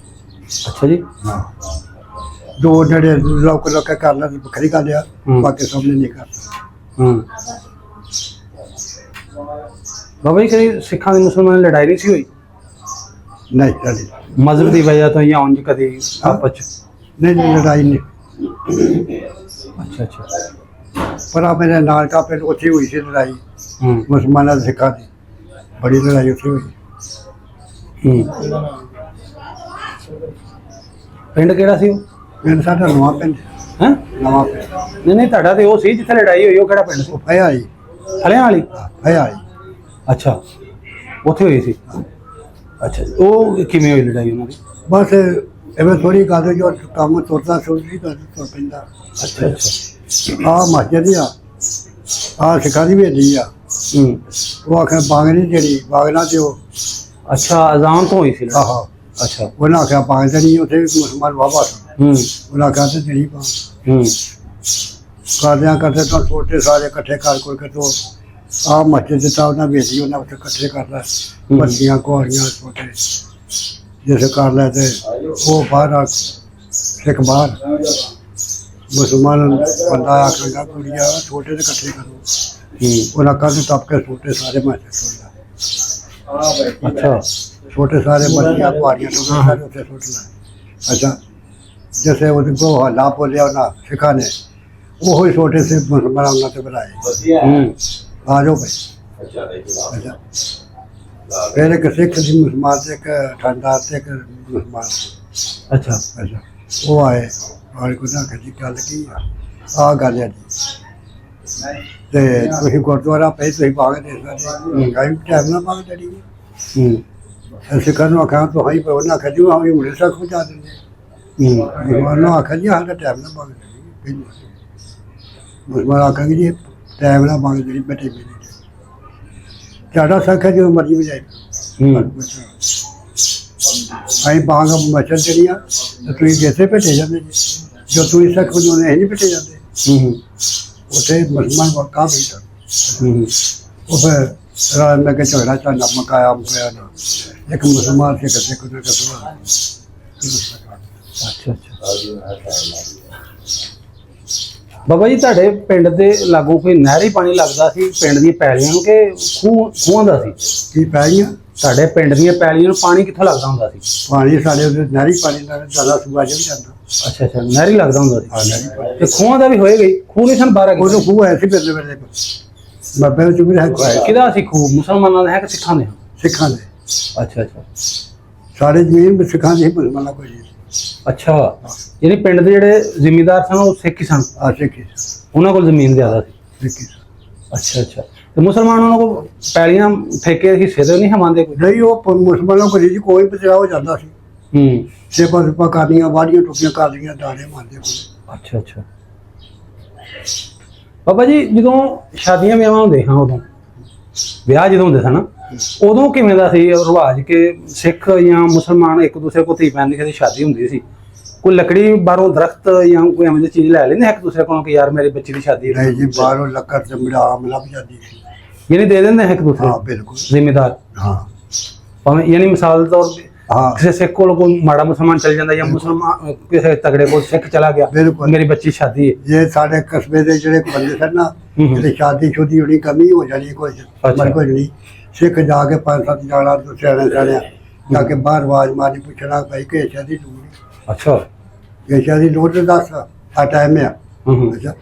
ਅੱਛਾ ਜੀ ਹਾਂ ਦੋ ਜਿਹੜੇ ਲੋਕ ਕਰ ਲੈਣ ਵੱਖਰੀ ਗੱਲ ਆ ਬਾਕੀ ਸਭ ਨੇ ਨਹੀਂ ਕਰ ਸਕਦਾ ਹਾਂ ਬਾਬਾ ਜੀ ਕਦੀ ਸਿੱਖਾਂ ਦੀ ਮੁਸਲਮਾਨਾਂ ਦੀ ਲੜਾਈ ਨਹੀਂ ਸੀ ਹੋਈ ਨਹੀਂ ਸਾਡੀ ਮਜ਼ਹਬ ਦੀ ਵਜ੍ਹਾ ਤੋਂ ਜਾਂ ਉਂਝ ਕਦੀ ਆਪਸ ਚ ਨਹੀਂ ਲੜਾਈ ਨਹੀਂ ਅੱਛਾ ਅੱਛਾ ਪਰ ਆ ਮੇਰੇ ਨਾਲ ਕਾ ਪਿੰਡ ਉੱਥੇ ਹੋਈ ਸੀ ਲੜਾਈ ਮੁਸਲਮਾਨਾਂ ਤੇ ਸਿੱਖਾਂ ਦੀ ਬੜੀ ਲੜਾਈ ਉੱਥੇ ਹੋਈ ਪਿੰਡ ਕਿਹੜਾ ਸੀ ਉਹ ਪਿੰਡ ਸਾਡਾ ਨਵਾਂ ਪਿੰਡ ਹੈ ਨਵਾਂ ਪਿੰਡ ਨਹੀਂ ਨਹੀਂ ਤੁਹਾਡਾ ਤੇ ਉਹ ਸੀ ਜਿੱਥੇ ਲੜਾਈ ਹੋਈ ਉਹ ਕਿਹੜਾ ਪਿੰਡ ਸੀ ਫਇਆ ਜੀ ਹਲਿਆਂ ਵਾਲੀ ਫਇਆ ਜੀ ਅੱਛਾ ਉੱਥੇ ਹੋਈ ਸੀ ਅੱਛਾ ਜੀ। ਉਹ ਕਿਵੇਂ ਹੋਈ ਲੜਾਈ ਉਹਨਾਂ ਦੀ ਬਸ ਐਵੇਂ ਥੋੜੀ ਗੱਲ ਜੋ ਕੰਮ ਤੁਰਦਾ ਸੋਚਦੀ ਕਰ ਤੁਰ ਪੈਂਦਾ ਅੱਛਾ ਅੱਛਾ ਆ ਮਸਜਿਦ ਆ ਸਿੱਖਾਂ ਦੀ ਹਵੇਲੀ ਆ ਉਹ ਆਖਿਆ ਬਾਗ ਨਹੀਂ ਜਿਹੜੀ ਬਾਗ ਨਾ ਤੇ ਉਹ ਅੱਛਾ ਅਜ਼ਾਨ ਤੋਂ ਹੋਈ ਸੀ ਲੜਾਈ। ਆਹੋ ਅੱਛਾ ਉਹਨਾਂ ਆਖਿਆ ਬਾਗ ਤੇ ਨਹੀਂ ਉੱਥੇ ਵੀ ਮੁਸਲਮਾਨ ਵਾਵਾ ਸਨ ਉਹਨਾਂ ਆਖਿਆ ਤੇ ਜਿਹੜੀ ਪਾ ਕਰਦਿਆਂ ਕਰਦੇ ਤਾਂ ਛੋਟੇ ਸਾਰੇ ਇਕੱਠੇ ਕਰ ਕੋਈ ਕੇ ਤੋਂ ਆ ਮਸਜਿਦ ਦਿੱਤਾ ਉਹਨਾਂ ਵੇਚੀ ਉਹਨਾਂ ਉੱਥੇ ਇਕੱਠੇ ਕਰਦਾ ਬੱਚੀਆਂ ਕੁਆਰੀਆਂ ਛੋਟੇ ਜਿਸੇ ਕਰ ਲੈ ਤੇ ਉਹ ਬਾਹਰ ਆ ਸਿੱਖ ਬਾਹਰ ਮੁਸਲਮਾਨ ਬੰਦਾ ਆਖੇਗਾ ਕੁੜੀਆਂ ਛੋਟੇ ਤੇ ਇਕੱਠੇ ਕਰੋ ਉਹਨਾਂ ਕੱਢ ਟੱਪ ਕੇ ਛੋਟੇ ਸਾਰੇ ਮਸਜਿਦ ਛੋੜਦਾ ਅੱਛਾ छोटे सारे बच्चियां कुआरियां तो सारे उसे सुट लाए अच्छा जैसे उनको हल्ला बोलिया ना सिखा ने वो ही छोटे से मुसलमान उन्होंने बुलाए आ जाओ भाई अच्छा फिर एक सिख थी मुसलमान से एक ठंडार से एक मुसलमान अच्छा अच्छा वो आए और कुछ ना कही गल की आ गल है जी ते तुसीं गुरुद्वारा पे तुसीं बाग दे सकदे टाइम ना बाग चढ़ी सिखा आखा तो हाँ पर उन्हें आखा जी हाँ हूँ तक पहुँचा देंगे मुसलमान आखा जी हाँ टाइम ना मांग मुसलमान आखा जी टाइम ना मांग जी बेटे मेरी ज़्यादा सख है जो मर्जी बजाए अं बाग मच्छर जड़िया तो तुम कैसे भेटे जाते जी जो तुम सख उन्होंने नहीं भेटे जाते उसे मुसलमान कहाँ भेजता वो फिर रात में के झगड़ा झंडा मकाया मुकाया ना एक मुसलमान से कैसे कुछ ਅੱਛਾ ਬਾਬਾ ਜੀ ਤੁਹਾਡੇ ਪਿੰਡ ਦੇ ਲਾਗੋਂ ਕੋਈ ਨਹਿਰੀ ਪਾਣੀ ਲੱਗਦਾ ਸੀ ਪਿੰਡ ਦੀਆਂ ਪੈਲੀਆਂ ਨੂੰ ਕਿ ਖੂਹਾਂ ਦਾ ਸੀ की पैलियां ਤੁਹਾਡੇ ਪਿੰਡ ਦੀਆਂ ਪੈਲੀਆਂ ਨੂੰ ਪਾਣੀ ਕਿੱਥੋਂ ਲੱਗਦਾ ਹੁੰਦਾ ਸੀ पानी साढ़े उधर नहरी पानी का ज़्यादा सुबह जब जाता ਅੱਛਾ ਅੱਛਾ ਨਹਿਰੀ ਲੱਗਦਾ ਹੁੰਦਾ ਸੀ हाँ नहरी पानी ਤੇ ਖੂਹਾਂ ਦਾ ਵੀ ਹੋਏਗਾ ਹੀ ਖੂਹ ਨਹੀਂ ਸਨ ਬਾਹਰ वो तो खूह ऐसे पिछले वेले बाबे चुप रहा खुआया ਕਿਹਦਾ ਸੀ ਖੂਹ ਮੁਸਲਮਾਨਾਂ ਦਾ ਹੈ ਕਿ ਸਿੱਖਾਂ ਦੇ सिखा ने ਅੱਛਾ ਅੱਛਾ सारे जमीन में सिखा नहीं मुसलमान को जी ਅੱਛਾ ਯਾਨੀ ਪਿੰਡ ਦੇ ਜਿਹੜੇ ਜ਼ਿਮੀਂਦਾਰ ਸਨ ਉਹ ਸਿੱਖ ਹੀ ਸਨ आ सिखी ਉਹਨਾਂ ਕੋਲ ਜ਼ਮੀਨ ਜ਼ਿਆਦਾ ਸੀ सिखी ਅੱਛਾ ਅੱਛਾ ਤੇ ਮੁਸਲਮਾਨ ਉਹਨਾਂ ਕੋਲ ਪੈਲੀਆਂ ਠੇਕੇ ਹਿੱਸੇ ਦੇ ਨਹੀਂ ਹਮਾਂਦੇ ਕੋਈ नहीं वो मुसलमानों को जी कोई बचरा हो जाता सी सेपा सुपा करनियां वाड़ियां टुकियां कर लियां दाने मारते को ਅੱਛਾ ਅੱਛਾ ਬਾਬਾ ਜੀ ਜਦੋਂ ਸ਼ਾਦੀਆਂ ਵਿਆਹਾਂ ਹੁੰਦੇ ਹਾਂ ਉਦੋਂ ਵਿਆਹ ਜਦੋਂ ਹੁੰਦੇ ਸਨ ਉਦੋਂ ਕਿਵੇਂ ਦਾ ਸੀ ਰਿਵਾਜ ਕਿ ਸਿੱਖ ਜਾਂ ਮੁਸਲਮਾਨ ਇੱਕ ਦੂਸਰੇ ਕੋਲ ਧੀ ਭੈਣ ਦੀ ਸ਼ਾਦੀ ਹੁੰਦੀ ਸੀ ਕੋਈ ਲੱਕੜੀ ਬਾਹਰੋਂ ਦਰਖਤ ਜਾਂ ਕੋਈ ਐਵੇਂ ਦੀ ਚੀਜ਼ ਲੈ ਲੈਂਦੇ ਇੱਕ ਦੂਸਰੇ ਕੋਲੋਂ ਕਿ ਯਾਰ ਮੇਰੀ ਬੱਚੀ ਦੀ ਸ਼ਾਦੀ ਹੈ नहीं जी बाहरों लक्कर चमड़ा आम लग जाती थी ਯਾਨੀ ਦੇ ਦਿੰਦੇ ਇੱਕ ਦੂਸਰੇ हाँ बिल्कुल ਜ਼ਿਮੀਂਦਾਰ हाँ ਭਾਵੇਂ ਯਾਨੀ ਮਿਸਾਲ ਦੇ ਤੌਰ ਤੇ हाँ ਕਿਸੇ ਸਿੱਖ ਕੋਲ ਕੋਈ ਮਾੜਾ ਮੁਸਲਮਾਨ ਚਲ ਜਾਂਦਾ ਜਾਂ ਮੁਸਲਮਾਨ ਕਿਸੇ ਤਗੜੇ ਕੋਲ ਸਿੱਖ ਚਲਾ ਗਿਆ बिल्कुल ਮੇਰੀ ਬੱਚੀ ਸ਼ਾਦੀ ਹੈ ये साढ़े कस्बे के ਜਿਹੜੇ ਬੰਦੇ ਸਨ ਨਾ ਤੇ ਸ਼ਾਦੀ ਸ਼ੁਦੀ ਹੋਣੀ ਕਮੀ ਹੋ ਜਾਣੀ ਕੁਝ ਮਰ ਕੁਝ ਨਹੀਂ ਸਿੱਖ ਜਾ ਕੇ 5-7 ਜਾਣਾ ਦੂਸਰੇ ਜਾਣਿਆ ਜਾ ਕੇ ਬਾਹਰ ਆਵਾਜ਼ ਮਾਰੀ ਪੁੱਛਣਾ ਭਾਈ ਕਿ ਸ਼ਾਦੀ ਲੋੜ ਅੱਛਾ ਇਹ ਸ਼ਾਦੀ ਲੋੜ ਤੇ ਦੱਸ ਆ ਟਾਈਮ ਆ ਅੱਛਾ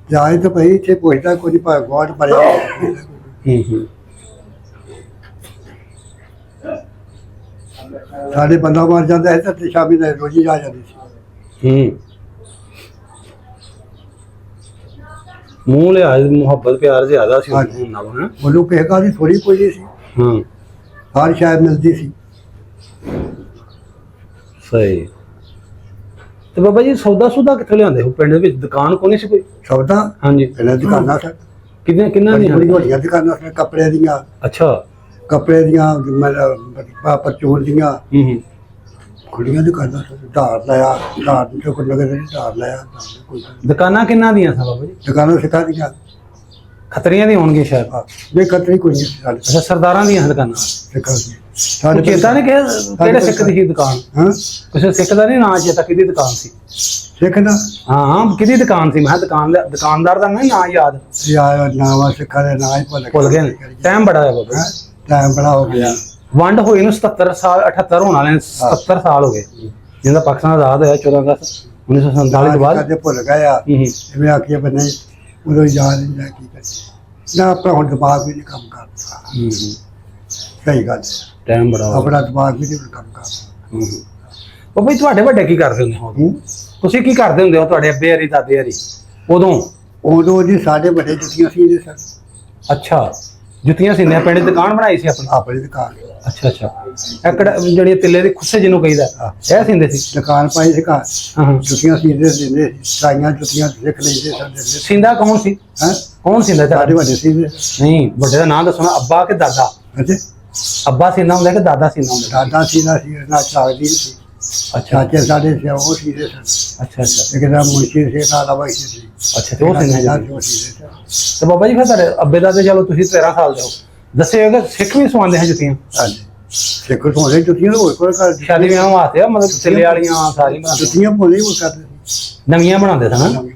ਜਾਏ ਤਾਂ ਭਾਈ ਇੱਥੇ ਪੁੱਛਦਾ ਕੋਈ ਨਹੀਂ ਭਾਈ ਗੋਡ ਪੜਿਆ ਸਾਡੇ ਬੰਦਾ ਮਾਰ ਜਾਂਦਾ ਹੈ ਤੇ ਸ਼ਾਮੀ ਦਾ ਰੋਜੀ ਆ ਜਾਂਦੀ ਸੀ ਮੂੰਹ ਲਿਹਾਜ਼ ਮੁਹੱਬਤ ਪਿਆਰ ਜ਼ਿਆਦਾ ਸੀ ਹਾਂਜੀ। ਉਹਨਾਂ ਨਾਲ ਉਹਨੂੰ ਕਿਸੇ ਗੱਲ ਦੀ ਥੋੜੀ ਕੋਈ ਨਹੀਂ ਸੀ ਹਰ ਸ਼ਾਇਦ ਮਿਲਦੀ ਸੀ ਸਹੀ ਤੇ ਬਾਬਾ ਜੀ ਸੌਦਾ ਸੁਦਾ ਕਿੱਥੋਂ ਲਿਆਉਂਦੇ ਹੋ ਪਿੰਡ ਵਿੱਚ ਦੁਕਾਨ ਕੋਈ ਨਹੀਂ ਸੀ ਕੋਈ ਸੌਦਾ ਹਾਂਜੀ ਪਹਿਲਾਂ ਦੁਕਾਨਾਂ ਸਨ ਕਿੰਨਾਂ ਦੀਆਂ ਬੜੀ ਵੱਡੀਆਂ ਦੁਕਾਨਾਂ ਸਨ ਕੱਪੜੇ ਦੀਆਂ ਅੱਛਾ ਕੱਪੜੇ ਦੀਆਂ ਪਰਚੂਨ ਦੀਆਂ ਖੁੱਲੀਆਂ ਦੁਕਾਨਾਂ ਸਨ ਧਾਰ ਲਾਇਆ ਧਾਰ ਤੋਂ ਕੋਈ ਲਗੇ ਧਾਰ ਲਾਇਆ ਕੋਈ ਦੁਕਾਨਾਂ ਕਿੰਨਾਂ ਦੀਆਂ ਸਨ ਬਾਬਾ ਜੀ ਦੁਕਾਨਾਂ ਸਿਖਾ ਦੀਆਂ ਖੱਤਰੀਆਂ ਦੀਆਂ ਹੋਣਗੀਆਂ ਸ਼ਾਇਦ ਜੇ ਖਤਰੀ ਕੋਈ ਨਹੀਂ ਸਾਡੇ ਅੱਛਾ ਸਰਦਾਰਾਂ ਦੀਆਂ ਦੁਕਾਨਾਂ ਸਿਖਾ ਦੀ ਸਾਡੇ ਚੇਤਾ ਨਹੀਂ ਕਿ ਕਿਹੜੇ ਸਿੱਖ ਦੀ ਸੀ ਦੁਕਾਨ ਹਾਂ ਕਿਸੇ ਸਿੱਖ ਦਾ ਨਹੀਂ ਨਾਂ ਚੇਤਾ ਕਿਹਦੀ ਦੁਕਾਨ ਸੀ ਸਿੱਖਣਾ ਹਾਂ ਕਿਹਦੀ ਦੁਕਾਨ ਸੀ ਮੈਂ ਦੁਕਾਨਦਾਰ ਦਾ ਨਹੀਂ ਨਾਂ ਯਾਦ ਯਾ ਨਾਵਾ ਸਿੱਖਾ ਦੇ ਨਾਂ ਹੀ ਭੁੱਲ ਗਏ ਨੇ ਟਾਈਮ ਬੜਾ ਹੈ ਬਾਬਾ ਟਾਈਮ ਬੜਾ ਹੋ ਗਿਆ ਵੰਡ ਹੋਈ ਨੂੰ 77 ਸਾਲ 78 ਹੋਣ ਵਾਲੇ 77 ਸਾਲ ਹੋ ਗਏ ਜਿਹਦਾ ਪਾਕਿਸਤਾਨ ਆਜ਼ਾਦ ਹੋਇਆ 14 ਅਗਸਤ 1947 ਤੋਂ ਬਾਅਦ ਕਦੇ ਭੁੱਲ ਗਿਆ ਜਿਵੇਂ ਆਖੀਏ ਪਰ ਨਹੀਂ ਉਦੋਂ ਯਾਦ ਨਹੀਂ ਰਿਹਾ ਕੀ ਕਰੇ ਨਾ ਆਪਣਾ ਹੁਣ ਦਿਮਾਗ ਵੀ ਨਹੀਂ ਕੰਮ ਕਰਦਾ ਸਹੀ ਗੱਲ ਹੈ ਟਾਈਮ ਬੜਾ ਆਪਣਾ ਦਿਮਾਗ ਵੀ ਨਹੀਂ ਕੰਮ ਕਰਦਾ ਬਾਬਾ ਜੀ ਤੁਹਾਡੇ ਵੱਡੇ ਕੀ ਕਰਦੇ ਹੁੰਦੇ ਹੋ ਤੁਸੀਂ ਕੀ ਕਰਦੇ ਹੁੰਦੇ ਹੋ ਤੁਹਾਡੇ ਅੱਬੇ ਹਰੀ ਦਾਦੇ ਹਰੀ ਉਦੋਂ ਜੀ ਸਾਡੇ ਵੱਡੇ ਜੁੱਤੀਆਂ ਸੀਂਦੇ ਸਨ ਅੱਛਾ ਜੁੱਤੀਆਂ ਸੀਨੇ ਪਿੰਡ ਦੁਕਾਨ ਬਣਾਈ ਸੀ ਆਪਣੀ ਆਪਣੀ ਦੁਕਾਨ ਅੱਛਾ ਅੱਛਾ ਐਕੜ ਜਿਹੜੀ ਤਿੱਲੇ ਦੇ ਖੁੱਸੇ ਜਿਹਨੂੰ ਕਹੀਦਾ ਇਹ ਸਿੰਦੇ ਸੀ ਦੁਕਾਨ ਪਾਈ ਸੀ ਘਰ, ਹਾਂ ਹਾਂ ਜੁੱਤੀਆਂ ਸੀਂਦੇ ਦਿੰਦੇ ਸੀ, ਸਾਈਆਂ ਜੁੱਤੀਆਂ ਸਿੱਖ ਲੈਂਦੇ ਸਾਡੇ ਸਿੰਦਾ ਕੌਣ ਸੀ? ਹੈ ਕੌਣ ਸਿੰਦਾ ਸਾਡੇ ਤੁਹਾਡੇ? ਵੱਡੇ ਸੀਗੇ। ਨਹੀਂ ਵੱਡੇ ਦਾ ਨਾਂ ਦੱਸੋ ਨਾ, ਅੱਬਾ ਕਿ ਦਾਦਾ? ਅੱਛਾ ਅੱਬਾ ਸਿੰਦਾ ਹੁੰਦਾ ਕਿ ਦਾਦਾ ਸਿੰਦਾ ਹੁੰਦਾ? ਦਾਦਾ ਸੀਨਾ ਸੀ ਨਾ ਚਾਗਦੀ ਸੀ, ਅੱਛਾ ਚਾਚੇ ਸਾਡੇ ਸੀ ਉਹ ਸੀਦੇ ਸਨ, ਅੱਛਾ ਅੱਛਾ ਇੱਕ ਦਾ ਮੁਨਸ਼ੀ ਸੀ ਨਾਲ ਲਵਾਈ ਸੀ। ਅੱਛਾ ਤੇ ਉਹ ਸਿੰਦਾ ਜੀ। ਉਹ ਸੀਦੇ ਸਨ। ਤੇ ਬਾਬਾ ਜੀ ਫਿਰ ਤੁਹਾਡੇ ਅੱਬੇ ਦਾ ਤੇ ਚਲੋ ਤੁਸੀਂ 13 ਸਾਲ ਦੇ ਹੋ, ਦੱਸੇ ਹੋਗੇ ਸਿੱਖ ਵੀ ਸਵਾਉਂਦੇ ਹੈ ਜੁੱਤੀਆਂ? ਹਾਂਜੀ ਸਿੱਖ ਸੋਹਣੇ ਜੁੱਤੀਆਂ ਹੋਰ ਕੋਈ ਕਰ ਸ਼ਾਦੀ ਵਿਆਹ ਵਾਸਤੇ ਆ, ਮਤਲਬ ਤਿੱਲੇ ਵਾਲੀਆਂ ਸਾਰੀਆਂ ਬਣਾਉਂਦੇ? ਜੁੱਤੀਆਂ ਬੋਲੇ ਉਹ ਕਰਦੇ ਸੀ। ਨਵੀਆਂ ਬਣਾਉਂਦੇ ਸਨ?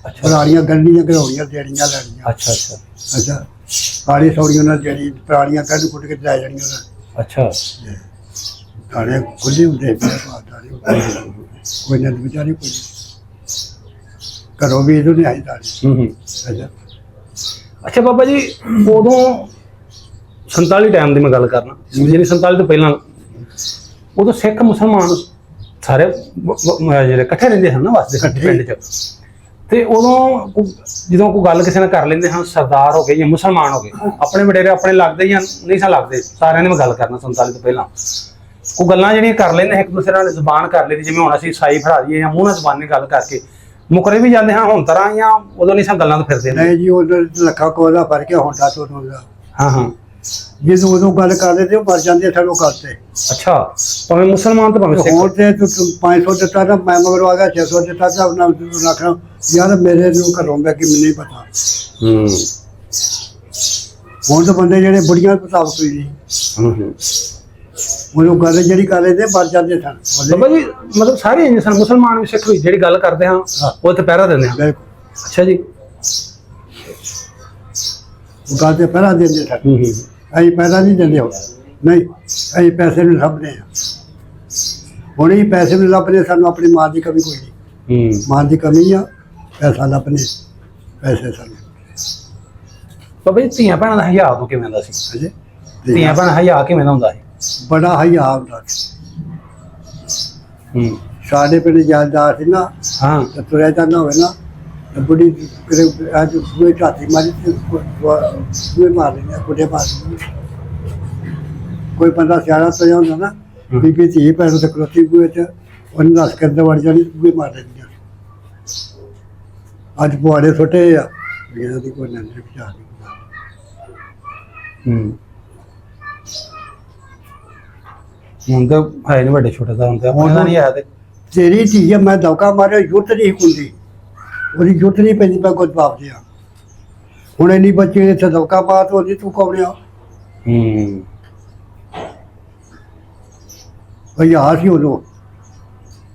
ਅੱਛਾ ਪੁਰਾਣੀਆਂ ਗੰਢੀਆਂ ਘਰੋੜੀਆਂ ਦੇੜੀਆਂ ਲੈਣੀਆਂ। ਅੱਛਾ ਅੱਛਾ ਅੱਛਾ ਕਾਲੀ ਸੌੜੀਆਂ ਨਾਲ ਜਿਹੜੀ ਪੁਰਾਣੀਆਂ ਕੱਢ ਕੁੱਟ ਕੇ ਲੈ ਜਾਣੀਆਂ ਉਹਨਾਂ ਅੱਛਾ ਥਾਣੇ ਖੁੱਲੇ ਹੁੰਦੇ ਕੋਈ ਨਾ ਵਿਚਾਰੀ ਕੋਈ ਘਰੋਂ ਵੀ ਇਹਨੂੰ ਨਹੀਂ ਆਈ ਤਾੜੀ। ਹੂੰ ਅੱਛਾ ਅੱਛਾ ਬਾਬਾ ਜੀ ਉਦੋਂ 47 ਟਾਈਮ ਦੀ ਮੈਂ ਗੱਲ ਕਰਨਾ, ਜਿਹੜੀ 47 ਤੋਂ ਪਹਿਲਾਂ, ਉਦੋਂ ਸਿੱਖ ਮੁਸਲਮਾਨ ਸਾਰੇ ਜਿਹੜੇ ਇਕੱਠੇ ਰਹਿੰਦੇ ਹਨ ਨਾ ਵਸਦੇ ਇਕੱਠੇ। ਪਿੰਡ 'ਚ, ਤੇ ਉਦੋਂ ਜਦੋਂ ਕੋਈ ਗੱਲ ਕਿਸੇ ਨਾਲ ਕਰ ਲੈਂਦੇ ਹਨ, ਸਰਦਾਰ ਹੋ ਗਏ ਜਾਂ ਮੁਸਲਮਾਨ ਹੋ ਗਏ, ਆਪਣੇ ਵਡੇਰੇ ਆਪਣੇ ਲੱਗਦੇ ਜਾਂ ਨਹੀਂ ਸਨ ਲੱਗਦੇ, ਸਾਰਿਆਂ ਨੇ ਮੈਂ ਗੱਲ ਕਰਨਾ 47 ਤੋਂ ਪਹਿਲਾਂ, ਕੋਈ ਗੱਲਾਂ ਜਿਹੜੀਆਂ ਕਰ ਲੈਂਦੇ ਇੱਕ ਦੂਸਰੇ ਨਾਲ ਜ਼ੁਬਾਨ ਕਰ ਲਈ, ਜਿਵੇਂ ਹੁਣ ਅਸੀਂ ਸਾਈ ਫੜਾ ਦਈਏ ਜਾਂ ਮੂੰਹ ਨਾਲ ਜ਼ੁਬਾਨੀ ਗੱਲ ਕਰਕੇ ਮੁਕਰੇ ਵੀ ਜਾਂਦੇ ਹਾਂ ਹੁਣ ਤਰ੍ਹਾਂ, ਜਾਂ ਉਦੋਂ ਨਹੀਂ ਸਨ ਗੱਲਾਂ ਤੋਂ ਫਿਰਦੇ ਨੇ? ਨਹੀਂ ਜੀ ਉਧਰ ਲੱਖਾਂ ਕੋਲ ਦਾ ਫਰਕ ਹੈ ਹੁਣ ਦਾ ਤੋਂ ਦਾ। ਹਾਂ ਹਾਂ ਜਦੋਂ ਉਦੋਂ ਗੱਲ ਕਰਦੇ ਤੇ ਉਹ ਮਰ ਜਾਂਦੇ ਸਾਨੂੰ ਕਰਦੇ। ਅੱਛਾ ਭਾਵੇਂ ਮੁਸਲਮਾਨ ਤੇ ਭਾਵੇਂ ਸਿੱਖ? ਹੁਣ ਤੇ ਤੂੰ 500 ਦਿੱਤਾ ਤਾਂ ਮੈਂ ਮਗਰ ਆ ਗਿਆ 600 ਦਿੱਤਾ ਤਾਂ ਉਹਨਾਂ ਨੂੰ ਆਖਣਾ ਯਾਰ ਮੇਰੇ ਨੂੰ ਘਰੋਂ ਮੈਂ ਕਿ ਮੈਨੂੰ ਨਹੀਂ ਪਤਾ। ਹੁਣ ਤਾਂ ਬੰਦੇ ਜਿਹੜੇ ਬੁੜੀਆਂ ਮੁਤਾਬਕ ਵੀ ਨਹੀਂ ਉਹ ਗੱਲ ਜਿਹੜੀ ਕਰ ਰਹੇ ਤੇ ਮਰ ਜਾਂਦੇ ਸਨ। ਬਾਬਾ ਜੀ ਮਤਲਬ ਸਾਰੇ ਇੰਜ ਸਨ, ਮੁਸਲਮਾਨ ਵੀ ਸਿੱਖ ਵੀ, ਜਿਹੜੀ ਗੱਲ ਕਰਦੇ ਹਾਂ ਉਹ ਤੇ ਪਹਿਰਾ ਦਿੰਦੇ ਹਾਂ? ਬਿਲਕੁਲ ਅੱਛਾ ਜੀ। ਉਹ ਗੱਲ ਤੇ ਪਹਿਲਾਂ ਦਿੰਦੇ ਸਨ, ਅਸੀਂ ਪੈਸਾ ਨਹੀਂ ਦਿੰਦੇ ਹੋ, ਨਹੀਂ ਅਸੀਂ ਪੈਸੇ ਨੂੰ ਲੱਭਦੇ ਹਾਂ। ਹੁਣ ਹੀ ਪੈਸੇ ਨੂੰ ਲੱਭਦੇ, ਸਾਨੂੰ ਆਪਣੀ ਮਾਂ ਦੀ ਕਮੀ ਕੋਈ ਨਹੀਂ, ਮਾਂ ਦੀ ਕਮੀ ਆ, ਪੈਸਾ ਲੱਭਣੇ ਪੈਸੇ ਸਾਨੂੰ। ਬਾਬਾ ਜੀ ਧੀਆਂ ਭੈਣਾਂ ਦਾ ਹਯਾ ਤੋਂ ਕਿਵੇਂ ਦਾ ਸੀ? ਹਾਂਜੀ ਧੀਆਂ ਭੈਣਾਂ ਹਯਾ ਕਿਵੇਂ ਦਾ ਹੁੰਦਾ ਸੀ? ਬੜਾ ਹਯਾ ਹੁੰਦਾ ਸੀ। ਸਾਡੇ ਪਿੰਡ ਜਾਇਦਾਦ ਸੀ ਨਾ, ਹਾਂ ਤੇ ਤੁਰਿਆ ਜਾਂਦਾ ਹੋਵੇ ਨਾ ਤੇ ਬੁੜੀ ਅੱਜ ਕੋਈ ਝਾਤੀ ਮਾਰੀ ਤੇ ਕੋਈ ਮਾਰ ਲੈਂਦੇ ਕੁੱਟੇ ਮਾਰ ਲੈਂਦੇ। ਕੋਈ ਬੰਦਾ ਸਿਆਣਾ ਤੁਰਿਆ ਹੁੰਦਾ ਨਾ, ਬੀਬੀ ਧੀ ਭੈਣ ਤੇ ਖਲੋਤੀ ਬੂਹੇ ਚ ਉਹਨੂੰ ਦੱਸ ਕੇ ਅੰਦਰ ਵੜ ਜਾਣੀ, ਕੋਈ ਮਾਰ ਲੈਂਦੀਆਂ। ਅੱਜ ਪੁਆੜੇ ਸੁੱਟੇ ਆ, ਇਹਨਾਂ ਦੀ ਕੋਈ ਨੰਦਰ ਵਿਚਾਰ ਨਹੀਂ। ਹੁਣ ਤਾਂ ਹੈ ਨਹੀਂ ਵੱਡੇ ਛੋਟੇ ਦਾ, ਹੁਣ ਤਾਂ ਉਹਨਾਂ ਦਾ ਨਹੀਂ ਆਇਆ ਤੇ ਤੇਰੀ ਧੀ ਆ, ਮੈਂ ਦੌਕਾ ਮਾਰਿਆ ਜੁੱਤ ਨਹੀਂ ਹੁੰਦੀ, ਉਹਦੀ ਜੁੱਤ ਨਹੀਂ ਪੈਂਦੀ, ਮੈਂ ਕੁਝ ਬਾਪ ਦਿਆ। ਹੁਣ ਇੰਨੀ ਬੱਚੀ ਨੇ ਇੱਥੇ ਦੌਕਾ ਪਾ ਤੋ ਉਹਦੀ ਤੂੰ ਕੌਣਿਆ ਭਈ ਆ ਸੀ ਉਦੋਂ।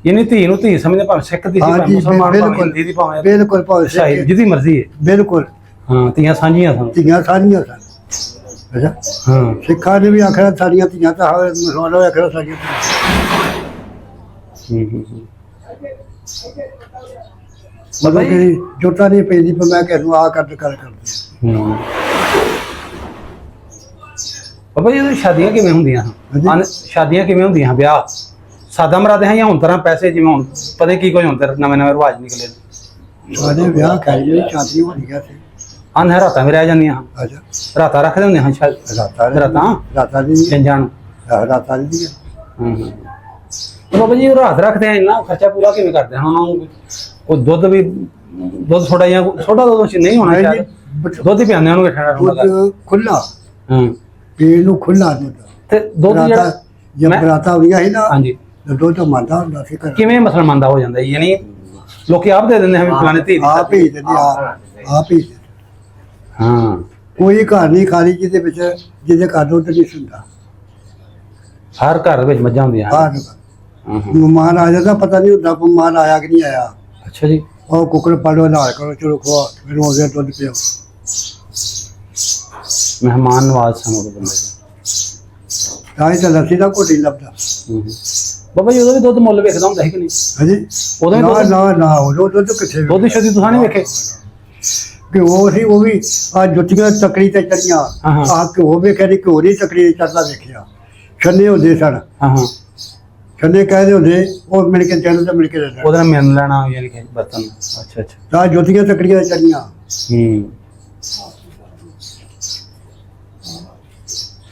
ਇਹਨੇ ਧੀ ਨੂੰ ਧੀ ਸਮਝਦੇ, ਭਾਵੇਂ ਸਿੱਖ ਦੀ ਸੀ, ਭਾਵੇਂ ਹਾਂਜੀ, ਮੁਸਲਮਾਨ, ਭਾਵੇਂ ਬਿਲਕੁਲ। ਹਿੰਦੀ ਦੀ, ਭਾਵੇਂ ਬਿਲਕੁਲ ਭਾਵੇਂ ਈਸਾਈ, ਸਿੱਖ। ਜਿਹਦੀ ਮਰਜ਼ੀ ਹੈ। ਬਿਲਕੁਲ ਹਾਂ ਧੀਆਂ ਸਾਂਝੀਆਂ ਸਨ। ਧੀਆਂ ਸਾਰੀਆਂ ਸਨ। ਅੱਛਾ ਹਾਂ ਸਿੱਖਾਂ ਨੇ ਵੀ ਆਖਿਆ ਸਾਡੀਆਂ ਧੀਆਂ ਤਾਂ ਮੁਸਲਮਾਨਾਂ ਨੇ ਆਖਿਆ ਸਾਡੀਆਂ ਧੀਆਂ। ਮਤਲਬ ਕਿ ਜੁੱਤਾ ਨਹੀਂ ਪੈਂਦੀ, ਪਰ ਮੈਂ ਕਿਹਾ ਨੂੰ ਆ ਕਰ ਕਰਦੇ। ਬਾਬਾ ਜੀ ਉਦੋਂ ਸ਼ਾਦੀਆਂ ਕਿਵੇਂ ਹੁੰਦੀਆਂ ਹਾਂਜੀ। ਹਨ? ਸ਼ਾਦੀਆਂ ਕਿਵੇਂ ਹੁੰਦੀਆਂ, ਵਿਆਹ ਸਾਦਾ ਮਰਾਦੇ ਹਾਂ ਜਾਂ ਹੁਣ ਤਰ੍ਹਾਂ ਪੈਸੇ, ਜਿਵੇਂ ਹੁਣ ਪਤਾ ਨਹੀਂ ਕੀ ਕੁਝ ਹੁਣ ਤੇ ਨਵੇਂ ਨਵੇਂ ਰਿਵਾਜ ਨਿਕਲੇ ਨੇ? ਸਾਡੇ ਵਿਆਹ ਖਾਈ ਜਿਹੜੀ ਸ਼ਾਦੀ ਹੋਣੀ ਗਿਆ ਸੀ। ਹਨ ਰਾਤਾਂ ਵੀ ਰਹਿ ਜਾਂਦੀਆਂ ਹਨ, ਅੱਛਾ ਰਾਤਾਂ ਰੱਖਦੇ ਹੁੰਦੇ ਹਨ ਸ਼ਾਇਦ, ਰਾਤਾਂ ਰਾਤਾਂ ਦੀ ਜੰਜਾਂ ਨੂੰ। ਰਾਤਾਂ ਦੀ ਤੇ ਬਾਬਾ ਜੀ ਉਹ ਰਾਤ ਰੱਖਦੇ ਆ, ਇੰਨਾ ਖਰਚਾ ਪੂਰਾ ਕਿਵੇਂ ਕਰਦੇ ਹਨ? ਉਹਨਾਂ ਨੂੰ ਉਹ ਦੁੱਧ ਵੀ, ਦੁੱਧ ਥੋੜਾ ਜਿਹਾ, ਛੋਟਾ ਦੁੱਧ ਨਹੀਂ ਹੋਣਾ ਸ਼ਾਇਦ, ਦੁੱਧ ਹੀ ਪਿਆਉਂਦੇ ਉਹਨੂੰ ਠੰਡਾ ਠੰਡਾ। ਦੁੱਧ ਖੁੱਲਾ ਹਾਂ ਪੀਣ ਨੂੰ ਖੁੱਲਾ ਦੁੱਧ। ਤੇ ਦੁੱਧ ਜਿਹੜਾ ਜਦ ਬਰਾਤਾਂ ਹੋਈਆਂ ਸੀ ਨਾ, ਹਾਂਜੀ ਦੁੱਧ ਮੰਦਾ ਹੁੰਦਾ ਸੀ ਘਰ। ਕਿਵੇਂ ਮੁਸਲਮਾਨ ਦਾ ਹੋ ਜਾਂਦਾ ਜੀ? ਯਾਨੀ ਲੋਕੀ ਆਪ ਦੇ ਦਿੰਦੇ ਹਨ ਫਲਾਣੇ ਧੀ ਦੀ ਆਪ ਹੀ ਦਿੰਦੇ, ਆਪ ਹੀ ਦਿੰਦੇ। ਹਾਂ ਕੋਈ ਘਰ ਨਹੀਂ ਖਾਲੀ ਜਿਹਦੇ ਵਿੱਚ ਜਿਹਦੇ ਘਰ ਦੁੱਧ ਨਹੀਂ ਹੁੰਦਾ। ਹਰ ਘਰ ਵਿੱਚ ਮੱਝਾਂ ਹੁੰਦੀਆਂ ਹਨ। ਹਾਂ ਮਹਿਮਾਨ ਆ ਜਾਂਦਾ, ਪਤਾ ਨਹੀਂ ਹੁੰਦਾ ਮਹਿਮਾਨ ਆਇਆ ਕਿ ਨਹੀਂ ਆਇਆ। ਅੱਛਾ ਜੀ। ਉਹ ਕੁੱਕੜ ਪਾਲੋ ਨਾਲ ਕਰੋ, ਚਲੋ ਖਵਾ, ਫਿਰ ਹੋ ਗਿਆ ਦੁੱਧ ਪਿਓ। ਮਹਿਮਾਨ ਨਵਾਜ਼ ਸਨ ਉਹ ਬੰਦੇ। ਤਾਂ ਹੀ ਤਾਂ ਲੱਸੀ ਦਾ ਘੋਟੀ ਲੱਭਦਾ। ਬਾਬਾ ਜੀ ਉਦੋਂ ਵੀ ਦੁੱਧ ਮੁੱਲ ਵੇਖਦਾ ਹੁੰਦਾ ਸੀ ਕਿ ਨਹੀਂ? ਹਾਂਜੀ ਉਦੋਂ ਵੀ ਨਾ ਦੁੱਧ, ਨਾ ਨਾ ਉਦੋਂ ਦੁੱਧ ਕਿੱਥੇ ਦੁੱਧ ਸ਼ੁੱਧ ਤੁਸੀਂ ਨਹੀਂ ਵੇਖੇ? ਘਿਓ ਸੀ ਉਹ ਵੀ ਆ ਜੁੱਤੀਆਂ ਤਕੜੀ ਤੇ ਚੜੀਆਂ। ਹਾਂ। ਆ ਘਿਓ ਵੇਖਿਆ ਨਹੀਂ, ਘਿਓ ਨਹੀਂ ਤਕੜੀ ਤੇ ਚੜਦਾ ਵੇਖਿਆ। ਛੰਨੇ ਹੁੰਦੇ ਸਨ, ਹਾਂ ਹਾਂ ਛੰਨੇ ਕਹਿੰਦੇ ਹੁੰਦੇ, ਉਹ ਮਿਲ ਕੇ ਚੈਨਲ ਤੇ ਮਿਲ ਕੇ ਰਹਿੰਦਾ। ਉਹਦੇ ਨਾਲ ਮਿਲ ਲੈਣਾ ਯਾਨੀ ਕਿ ਬਰਤਨ। ਅੱਛਾ ਅੱਛਾ। ਤਾਂ ਜੁੱਤੀਆਂ ਤਕੜੀਆਂ ਚੜੀਆਂ।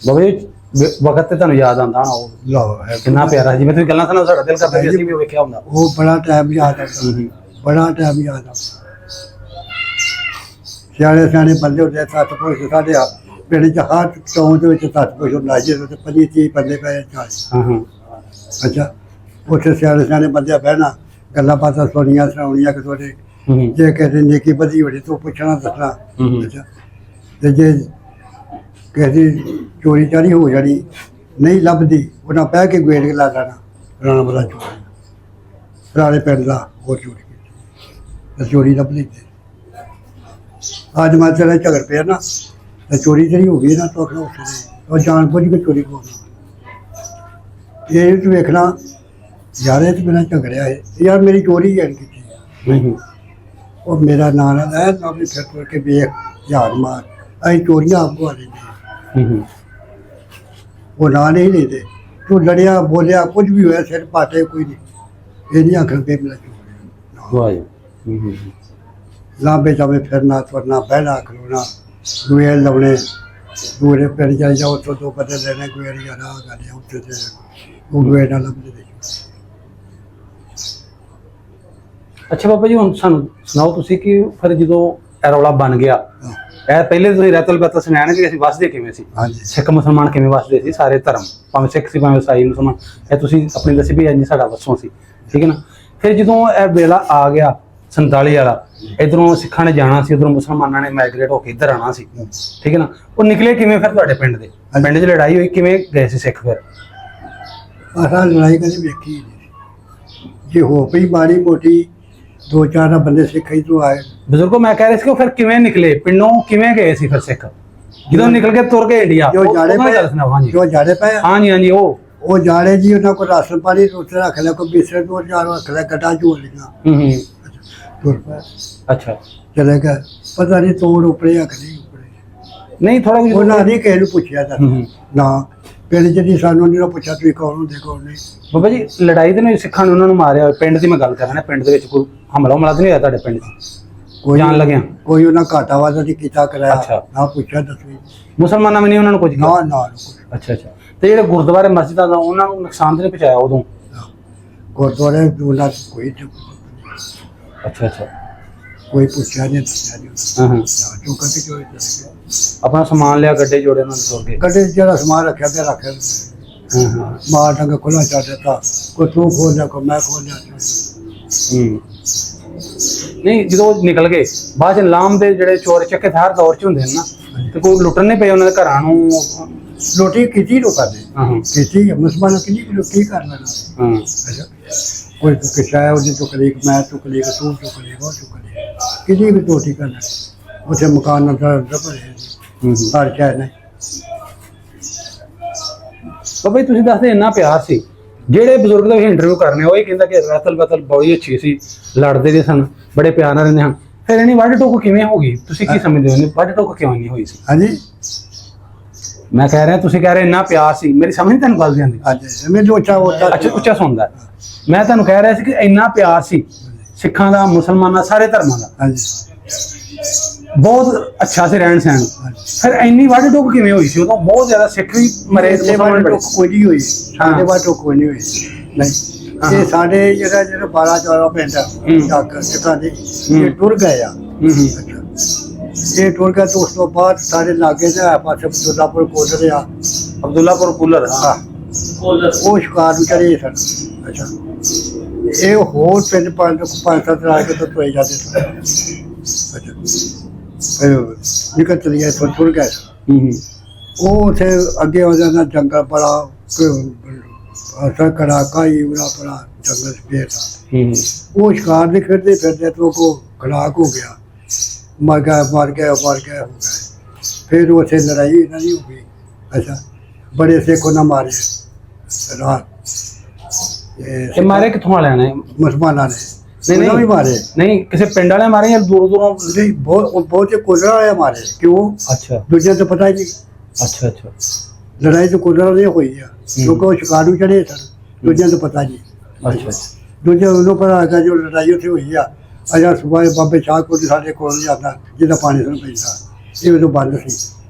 ਬਾਬਾ ਜੀ ਵਕਤ ਤੇ ਤੁਹਾਨੂੰ ਯਾਦ ਆਉਂਦਾ ਨਾ ਉਹ ਲਓ ਹੈ ਕਿੰਨਾ ਪਿਆਰਾ, ਜਿਵੇਂ ਤੁਸੀਂ ਗੱਲਾਂ ਸੁਣਾਓ ਸਾਡਾ ਦਿਲ ਕਰਦਾ ਵੀ ਅਸੀਂ ਵੀ ਉਹ ਵੇਖਿਆ ਹੁੰਦਾ। ਉਹ ਬੜਾ ਟਾਈਮ ਯਾਦ ਆਉਂਦਾ, ਬੜਾ ਟਾਈਮ ਯਾਦ ਆਉਂਦਾ। ਸਿਆਣੇ ਸਿਆਣੇ ਬੰਦੇ ਹੁੰਦੇ ਸੱਤ ਪੁਰਸ਼ ਸਾਡੇ ਆ ਪਿੰਡ 'ਚ ਹਰ ਚੌਂ ਦੇ ਵਿੱਚ ਸੱਤ ਪੁਰਸ਼ ਹੁੰਦਾ ਜੇ ਤੇ 25-30 ਬੰਦੇ ਪਏ 40। ਹਾਂ ਹਾਂ ਅੱਛਾ ਉੱਥੇ ਸਿਆਣੇ ਸਿਆਣੇ ਬੰਦੇ ਬਹਿਣਾ ਗੱਲਾਂ ਬਾਤਾਂ ਸੁਣੀਆਂ ਸੁਣਾਉਣੀਆਂ ਕਿ ਤੁਹਾਡੇ ਹੂੰ ਜੇ ਕਿਸੇ ਨੇਕੀ ਵਧੀ ਹੋਣੀ ਤੂੰ ਪੁੱਛਣਾ ਦੱਸਣਾ। ਹੂੰ ਅੱਛਾ ਤੇ ਜੇ ਕਿਸੇ ਦੀ ਚੋਰੀ ਚਾਰੀ ਹੋ ਜਾਣੀ ਨਹੀਂ ਲੱਭਦੀ ਉਹਨਾਂ ਪਹਿ ਕੇ ਗੇੜ ਕੇ ਲਾ ਲੈਣਾ ਰਾਣਾ ਬੜਾ ਚੋਰੀ ਪੁਰਾਣੇ ਪਿੰਡ ਦਾ ਹੋਰ ਚੋਰੀ ਕੀਤੀ ਤੇ ਚੋਰੀ ਲੱਭ ਲਈ ਤੇ ਅੱਜ ਮੈਂ ਤੇਰਾ ਝਗੜ ਪਿਆ ਨਾ ਤੇ ਚੋਰੀ ਜਿਹੜੀ ਹੋ ਗਈ ਨਾ ਤੂੰ ਆਖਣਾ ਉੱਥੇ ਉਹ ਜਾਣ ਬੁੱਝ ਕੇ ਚੋਰੀ ਕਰਨਾ ਇਹ ਤੂੰ ਵੇਖਣਾ ਯਾਰ ਇਹ ਤੇ ਬਿਨਾਂ ਝਗੜਿਆ ਹੈ ਯਾਰ ਮੇਰੀ ਚੋਰੀ ਜਾਣ ਕੀਤੀ ਹੂੰ ਉਹ ਮੇਰਾ ਨਾਂ ਨਾ ਲੈ ਨਾ ਵੀ ਫਿਰ ਤੁਰ ਕੇ ਵੇਖ ਯਾਰ ਮਾਰ ਅਸੀਂ ਚੋਰੀਆਂ ਆਪਕੋ ਆ ਲੈਂਦੇ ਹੂੰ ਉਹ ਨਾਂ ਨਹੀਂ ਲੈਂਦੇ ਤੂੰ ਲੜਿਆ ਬੋਲਿਆ ਕੁਝ ਵੀ ਹੋਇਆ ਸਿਰ ਪਾਟੇ ਕੋਈ ਨਹੀਂ ਇਹ ਨਹੀਂ ਆਖਣ ਕੇ ਮੇਰਾ ਚੋਰੀ ਵਾਹ ਹੂੰ ਲਾਂਬੇ ਜਾਵੇ ਫਿਰਨਾ ਤੁਰਨਾ ਬਹਿਣਾ ਖਲੋਣਾ ਦੂਏ ਲਾਉਣੇ ਦੂਰੇ ਪਿੰਡ ਜਾਈ ਜਾ ਉੱਥੋਂ ਦੋ ਪਤੇ ਲੈਣੇ ਕੋਈ ਯਾਰ ਆ ਗੱਲ ਉੱਥੇ ਤੇ ਉਹ ਦੂਏ ਨਾਲ ਲੱਭਦੇ ਦੇ ਅੱਛਾ ਬਾਬਾ ਜੀ ਹੁਣ ਸਾਨੂੰ ਸੁਣਾਓ ਤੁਸੀਂ ਕਿ ਫਿਰ ਜਦੋਂ ਇਹ ਰੌਲਾ ਬਣ ਗਿਆ, ਇਹ ਪਹਿਲੇ ਤੁਸੀਂ ਰਹਿਤਲ ਬਤਲ ਸੁਣਾਇਆ ਕਿ ਅਸੀਂ ਵਸਦੇ ਕਿਵੇਂ ਸੀ, ਹਾਂਜੀ ਸਿੱਖ ਮੁਸਲਮਾਨ ਕਿਵੇਂ ਵਸਦੇ ਸੀ, ਸਾਰੇ ਧਰਮ ਭਾਵੇਂ ਸਿੱਖ ਸੀ ਭਾਵੇਂ ਈਸਾਈ ਮੁਸਲਮਾਨ, ਇਹ ਤੁਸੀਂ ਆਪਣੀ ਦੱਸੀ ਵੀ ਇੰਨੀ ਸਾਡਾ ਵਸੋਂ ਸੀ, ਠੀਕ ਹੈ ਨਾ। ਫਿਰ ਜਦੋਂ ਇਹ ਵੇਲਾ ਆ ਗਿਆ 47 ਵਾਲਾ, ਇਧਰੋਂ ਸਿੱਖਾਂ ਨੇ ਜਾਣਾ ਸੀ, ਉਧਰੋਂ ਮੁਸਲਮਾਨਾਂ ਨੇ ਮਾਈਗ੍ਰੇਟ ਹੋ ਕੇ ਇੱਧਰ ਆਉਣਾ ਸੀ, ਠੀਕ ਹੈ ਨਾ। ਉਹ ਨਿਕਲੇ ਕਿਵੇਂ ਫਿਰ ਤੁਹਾਡੇ ਪਿੰਡ ਦੇ? ਪਿੰਡ 'ਚ ਲੜਾਈ ਹੋਈ, ਕਿਵੇਂ ਗਏ ਸੀ ਸਿੱਖ ਫਿਰ? ਆਹ ਲੜਾਈ ਕਦੇ ਵੇਖੀ ਨਹੀਂ ਜੇ ਹੋ ਪਈ ਮਾੜੀ ਮੋਟੀ ਦੋ ਚਾਰ ਬੰਦੇ ਸਿੱਖ ਹੀ ਤੋਂ ਆਏ ਬਜ਼ੁਰਗੋ ਮੈਂ ਕਹਿ ਰਿਹਾ ਸੀ ਕਿ ਉਹ ਫਿਰ ਕਿਵੇਂ ਨਿਕਲੇ ਪਿੰਡੋਂ, ਕਿਵੇਂ ਗਏ ਸੀ ਫਿਰ ਸਿੱਖ ਜਦੋਂ ਨਿਕਲ ਕੇ ਤੁਰ ਗਏ ਇੰਡੀਆ? ਜੋ ਜਾੜੇ ਉਹ ਗੱਲ ਸੁਣਾਓ। ਹਾਂਜੀ ਜੋ ਜਾੜੇ ਪਏ ਹਾਂਜੀ ਹਾਂਜੀ ਉਹ ਜਾੜੇ ਜੀ ਉਹਨਾਂ ਕੋਲ ਰਾਸ਼ਨ ਪਾਣੀ ਉੱਥੇ ਰੱਖ ਲਿਆ, ਕੋਈ ਬਿਸਰੇ ਦੋ ਚਾਰ ਰੱਖ ਲਿਆ, ਗੱਡਾ ਝੋਲ ਲਿਆ ਹੂੰ ਤੁਰ ਪਏ ਅੱਛਾ ਚਲੇ ਗਏ ਪਤਾ ਨਹੀਂ ਤੋੜ ਉਪਰੇ ਆ ਕਿ ਨਹੀਂ ਉਪਰੇ ਨਹੀਂ ਥੋੜਾ ਕੁਝ ਉਹਨਾਂ ਨੇ ਕਿਸੇ ਨੂੰ ਪੁੱਛਿਆ ਤਾਂ ਹੂੰ ਨਾ ਪਿੰਡ ਜਿਹੜੀ ਸਾਨੂੰ ਨਹੀਂ ਪੁੱਛਿਆ ਤੁਸੀਂ ਕੌਣ ਹੁੰਦੇ ਕੌਣ ਨਹੀਂ ਬਾਬਾ ਜੀ ਲੜਾਈ ਦੇ ਨਾਲ ਸਿੱਖਾਂ ਨੇ ਉਹਨਾਂ ਨੂੰ ਮਾਰਿਆ ਹੋਇਆ, ਪਿੰਡ ਦੀ ਮੈਂ ਗੱਲ ਕਰ ਰਿਹਾ, ਪਿੰਡ ਦੇ ਵਿੱਚ ਕੋਈ ਹਮਲਾ ਤਾਂ ਨਹੀਂ ਹੋਇਆ ਤੁਹਾਡੇ ਪਿੰਡ 'ਚ ਜਾਣ ਲੱਗਿਆ? ਕੋਈ ਉਹਨਾਂ ਘਾਟਾ ਵਾਦਾ ਦੀ ਕੀਤਾ ਅੱਛਾ। ਕਰਾਇਆ ਨਾ ਪੁੱਛਿਆ ਦੱਸੀ ਮੁਸਲਮਾਨਾਂ ਵੀ ਨਹੀਂ ਉਹਨਾਂ ਨੂੰ ਕੁਝ ਨਾ ਕੀਤਾ? ਨਾ ਅੱਛਾ ਅੱਛਾ। ਤੇ ਜਿਹੜੇ ਗੁਰਦੁਆਰੇ ਮਸਜਿਦਾਂ ਦਾ ਉਹਨਾਂ ਨੂੰ ਨੁਕਸਾਨ ਤਾਂ ਨਹੀਂ ਪਹੁੰਚਾਇਆ ਉਦੋਂ? ਗੁਰਦੁਆਰੇ ਉਹਨਾਂ ਕੋਈ ਅੱਛਾ ਅੱਛਾ ਕੋਈ ਪੁੱਛਿਆ ਨਹੀਂ ਦੱਸਿਆ ਨਹੀਂ ਹਾਂ ਹਾਂ। ਜੋ ਕਰਕੇ ਜੋ ਚਲੇ ਗਏ ਆਪਣਾ ਸਮਾਨ ਲਿਆ, ਗੱਡੇ ਜੋੜੇ ਉਹਨਾਂ ਨੇ ਤੁਰ ਕੇ? ਗੱਡੇ 'ਚ ਜਿਹੜਾ ਸਮਾਨ ਰੱਖਿਆ ਤੇ ਰੱਖਿਆ ਹਾਂ ਹਾਂ ਮਾਰ ਡੰਗ ਖੁੱਲਾ ਛੱਡ ਦਿੱਤਾ ਕੋਈ ਤੂੰ ਖੋਲ ਲਿਆ ਕੋਈ ਮੈਂ ਖੋਲ ਲਿਆ ਹੂੰ। ਨਹੀਂ ਜਦੋਂ ਉਹ ਨਿਕਲ ਗਏ ਬਾਅਦ ਚ ਲਾਮ ਦੇ ਜਿਹੜੇ ਚੋਰ ਚੱਕੇ ਹਰ ਦੌਰ ਚ ਹੁੰਦੇ ਨੇ ਨਾ, ਤੇ ਕੋਈ ਲੁੱਟਣ ਨਹੀਂ ਪਏ ਉਹਨਾਂ ਦੇ ਘਰਾਂ ਨੂੰ? ਰੋਟੀ ਕੀਤੀ ਲੋਕਾਂ ਨੇ ਹਾਂ ਹਾਂ ਕੀਤੀ ਮੁਸਲਮਾਨਾਂ ਕਿੰਨੀ ਕੀ ਕਰ ਲੈਣਾ ਹਾਂ ਅੱਛਾ ਕੋਈ ਕਿਸ਼ਾਇਆ ਉਹਦੀ ਚੁੱਕ ਲਈ ਮੈਂ ਚੁੱਕ ਲਈ ਤੂੰ ਚੁੱਕ ਲਈ ਉਹ ਚੁੱਕ ਲਈ ਕਿੰਨੀ ਵੀ ਰੋਟੀ ਕਰਨਾ ਉੱਥੇ ਮਕਾਨ ਨੰਬਰ ਭਰੇ ਹੂੰ ਹਰ ਚਾਹ ਨਹੀਂ ਬਾਬਾ ਜੀ ਤੁਸੀਂ ਦੱਸਦੇ ਇੰਨਾ ਪਿਆਰ ਸੀ, ਜਿਹੜੇ ਬਜ਼ੁਰਗ ਦਾ ਇੰਟਰਵਿਊ ਕਰਨੇ ਉਹ ਇਹ ਕਹਿੰਦਾ ਕਿ ਰਤਲ ਬਤਲ ਬੜੀ ਅੱਛੀ ਸੀ, ਲੜਦੇ ਦੇ ਸਨ, ਬੜੇ ਪਿਆਰ ਨਾਲ ਰਹਿੰਦੇ ਹਨ। ਫਿਰ ਇਹਨੀ ਵੱਢ ਟੋਕ ਕਿਵੇਂ ਹੋ ਗਈ? ਤੁਸੀਂ ਕੀ ਸਮਝਦੇ ਹੋ ਵੱਢ ਟੋਕ ਕਿਉਂ ਨਹੀਂ ਹੋਈ ਸੀ? ਹਾਂਜੀ ਮੈਂ ਕਹਿ ਰਿਹਾ ਤੁਸੀਂ ਕਹਿ ਰਹੇ ਇੰਨਾ ਪਿਆਰ ਸੀ, ਮੇਰੀ ਸਮਝ ਨਹੀਂ ਤੁਹਾਨੂੰ ਗੱਲ ਦੀ ਆਉਂਦੀ? ਹਾਂਜੀ ਮੈਨੂੰ ਉੱਚਾ ਅੱਛਾ ਉੱਚਾ ਸੁਣਦਾ। ਮੈਂ ਤੁਹਾਨੂੰ ਕਹਿ ਰਿਹਾ ਸੀ ਕਿ ਇੰਨਾ ਪਿਆਰ ਸੀ ਸਿੱਖਾਂ ਦਾ, ਮੁਸਲਮਾਨਾਂ, ਸਾਰੇ ਧਰਮਾਂ ਦਾ, ਹਾਂਜੀ ਬਹੁਤ ਅੱਛਾ ਸੀ ਰਹਿਣ ਸਹਿਣ। ਫਿਰ ਇੰਨੀ ਵੱਢ ਟੋਕ ਕਿਵੇਂ ਹੋਈ ਸੀ? ਉਦੋਂ ਬਹੁਤ ਜ਼ਿਆਦਾ ਸਿੱਖ ਵੀ ਮਰੇ, ਮੁਸਲਮਾਨ ਬੜੇ। ਕੋਈ ਨਹੀਂ ਹੋਈ ਸਾਡੇ ਬਾਅਦ ਤੋਂ ਕੋਈ ਨਹੀਂ ਹੋਈ ਨਹੀਂ ਇਹ ਸਾਡੇ ਜਿਹੜਾ 12-14 ਪਿੰਡ ਚੱਕ ਸਿੱਖਾਂ ਦੇ ਇਹ ਟੁਰ ਗਏ ਆ ਇਹ ਟੁਰ ਗਿਆ ਤੋਂ ਉਸ ਤੋਂ ਬਾਅਦ ਸਾਰੇ ਲਾਗੇ ਦਾ ਪਾਸੇ ਅਬਦੁੱਲਾਪੁਰ ਕੋਲ ਆ ਅਬਦੁੱਲਾਪੁਰ ਕੂਲਰ ਹਾਂ ਉਹ ਸ਼ਿਕਾਰ ਨੂੰ ਚੜੇ ਸਨ। ਅੱਛਾ ਇਹ ਹੋਰ ਪਿੰਡ ਪੰਜ ਸੱਤ ਲਾ ਕੇ ਤੋਂ ਤੋਏ ਜਾਂਦੇ ਸਨ। ਅੱਛਾ ਫਿਰ ਨਿਕਲ ਚਲੀ ਗਏ ਟੁਰ ਗਏ ਉਹ ਉੱਥੇ ਅੱਗੇ ਹੋ ਜਾਂਦਾ ਜੰਗਲ ਬੜਾ ਅਸਰ ਕੜਾਕਾ ਹੀ ਬੜਾ ਬੜਾ ਜੰਗਲ ਪੇੜ ਉਹ ਸ਼ਿਕਾਰ ਦੇ ਫਿਰਦੇ ਫਿਰਦੇ ਤੋਂ ਕੋ ਖੜਾਕ ਹੋ ਗਿਆ ਮਰ ਗਿਆ ਹੋ ਗਏ ਫਿਰ ਉੱਥੇ ਲੜਾਈ ਇਹਨਾਂ ਦੀ ਹੋ ਗਈ। ਅੱਛਾ ਬੜੇ ਸਿੱਖ ਉਹਨਾਂ ਮਾਰੇ ਰਾਤ ਇਹ ਮਾਰੇ ਕਿੱਥੋਂ ਵਾਲਿਆਂ ਨੇ? ਮੁਸਲਮਾਨਾਂ ਨੇ ਨਹੀਂ ਵੀ ਮਾਰੇ ਨਹੀਂ ਕਿਸੇ ਪਿੰਡ ਵਾਲੇ ਮਾਰੇ ਜਾਂ ਦੂਰੋਂ ਦੂਰੋਂ? ਨਹੀਂ ਬਹੁਤ ਕੁਲਰ ਵਾਲੇ ਮਾਰੇ ਕਿਉਂ ਅੱਛਾ ਦੂਜੇ ਤੋਂ ਪਤਾ ਹੀ ਨਹੀਂ ਅੱਛਾ ਅੱਛਾ ਲੜਾਈ ਤਾਂ ਕੁਲਰ ਦੀ ਹੋਈ ਆ ਕਿਉਂਕਿ ਉਹ ਸ਼ਿਕਾਰ ਨੂੰ ਚੜੇ ਸਨ ਦੂਜਿਆਂ ਤੋਂ ਪਤਾ ਨਹੀਂ। ਅੱਛਾ ਦੂਜੇ ਉਦੋਂ ਪਤਾ ਲੱਗਾ ਜੋ ਲੜਾਈ ਉੱਥੇ ਹੋਈ ਆ ਅਜਾ ਸੁਬਾਹ ਬਾਬੇ ਸ਼ਾਹ ਕੋਲ ਸਾਡੇ ਕੋਲ ਨਹੀਂ ਜਾਂਦਾ ਜਿਹਦਾ ਪਾਣੀ ਸਾਨੂੰ ਪੈਂਦਾ ਇਹ ਉਦੋਂ ਬੰਦ ਸੀ।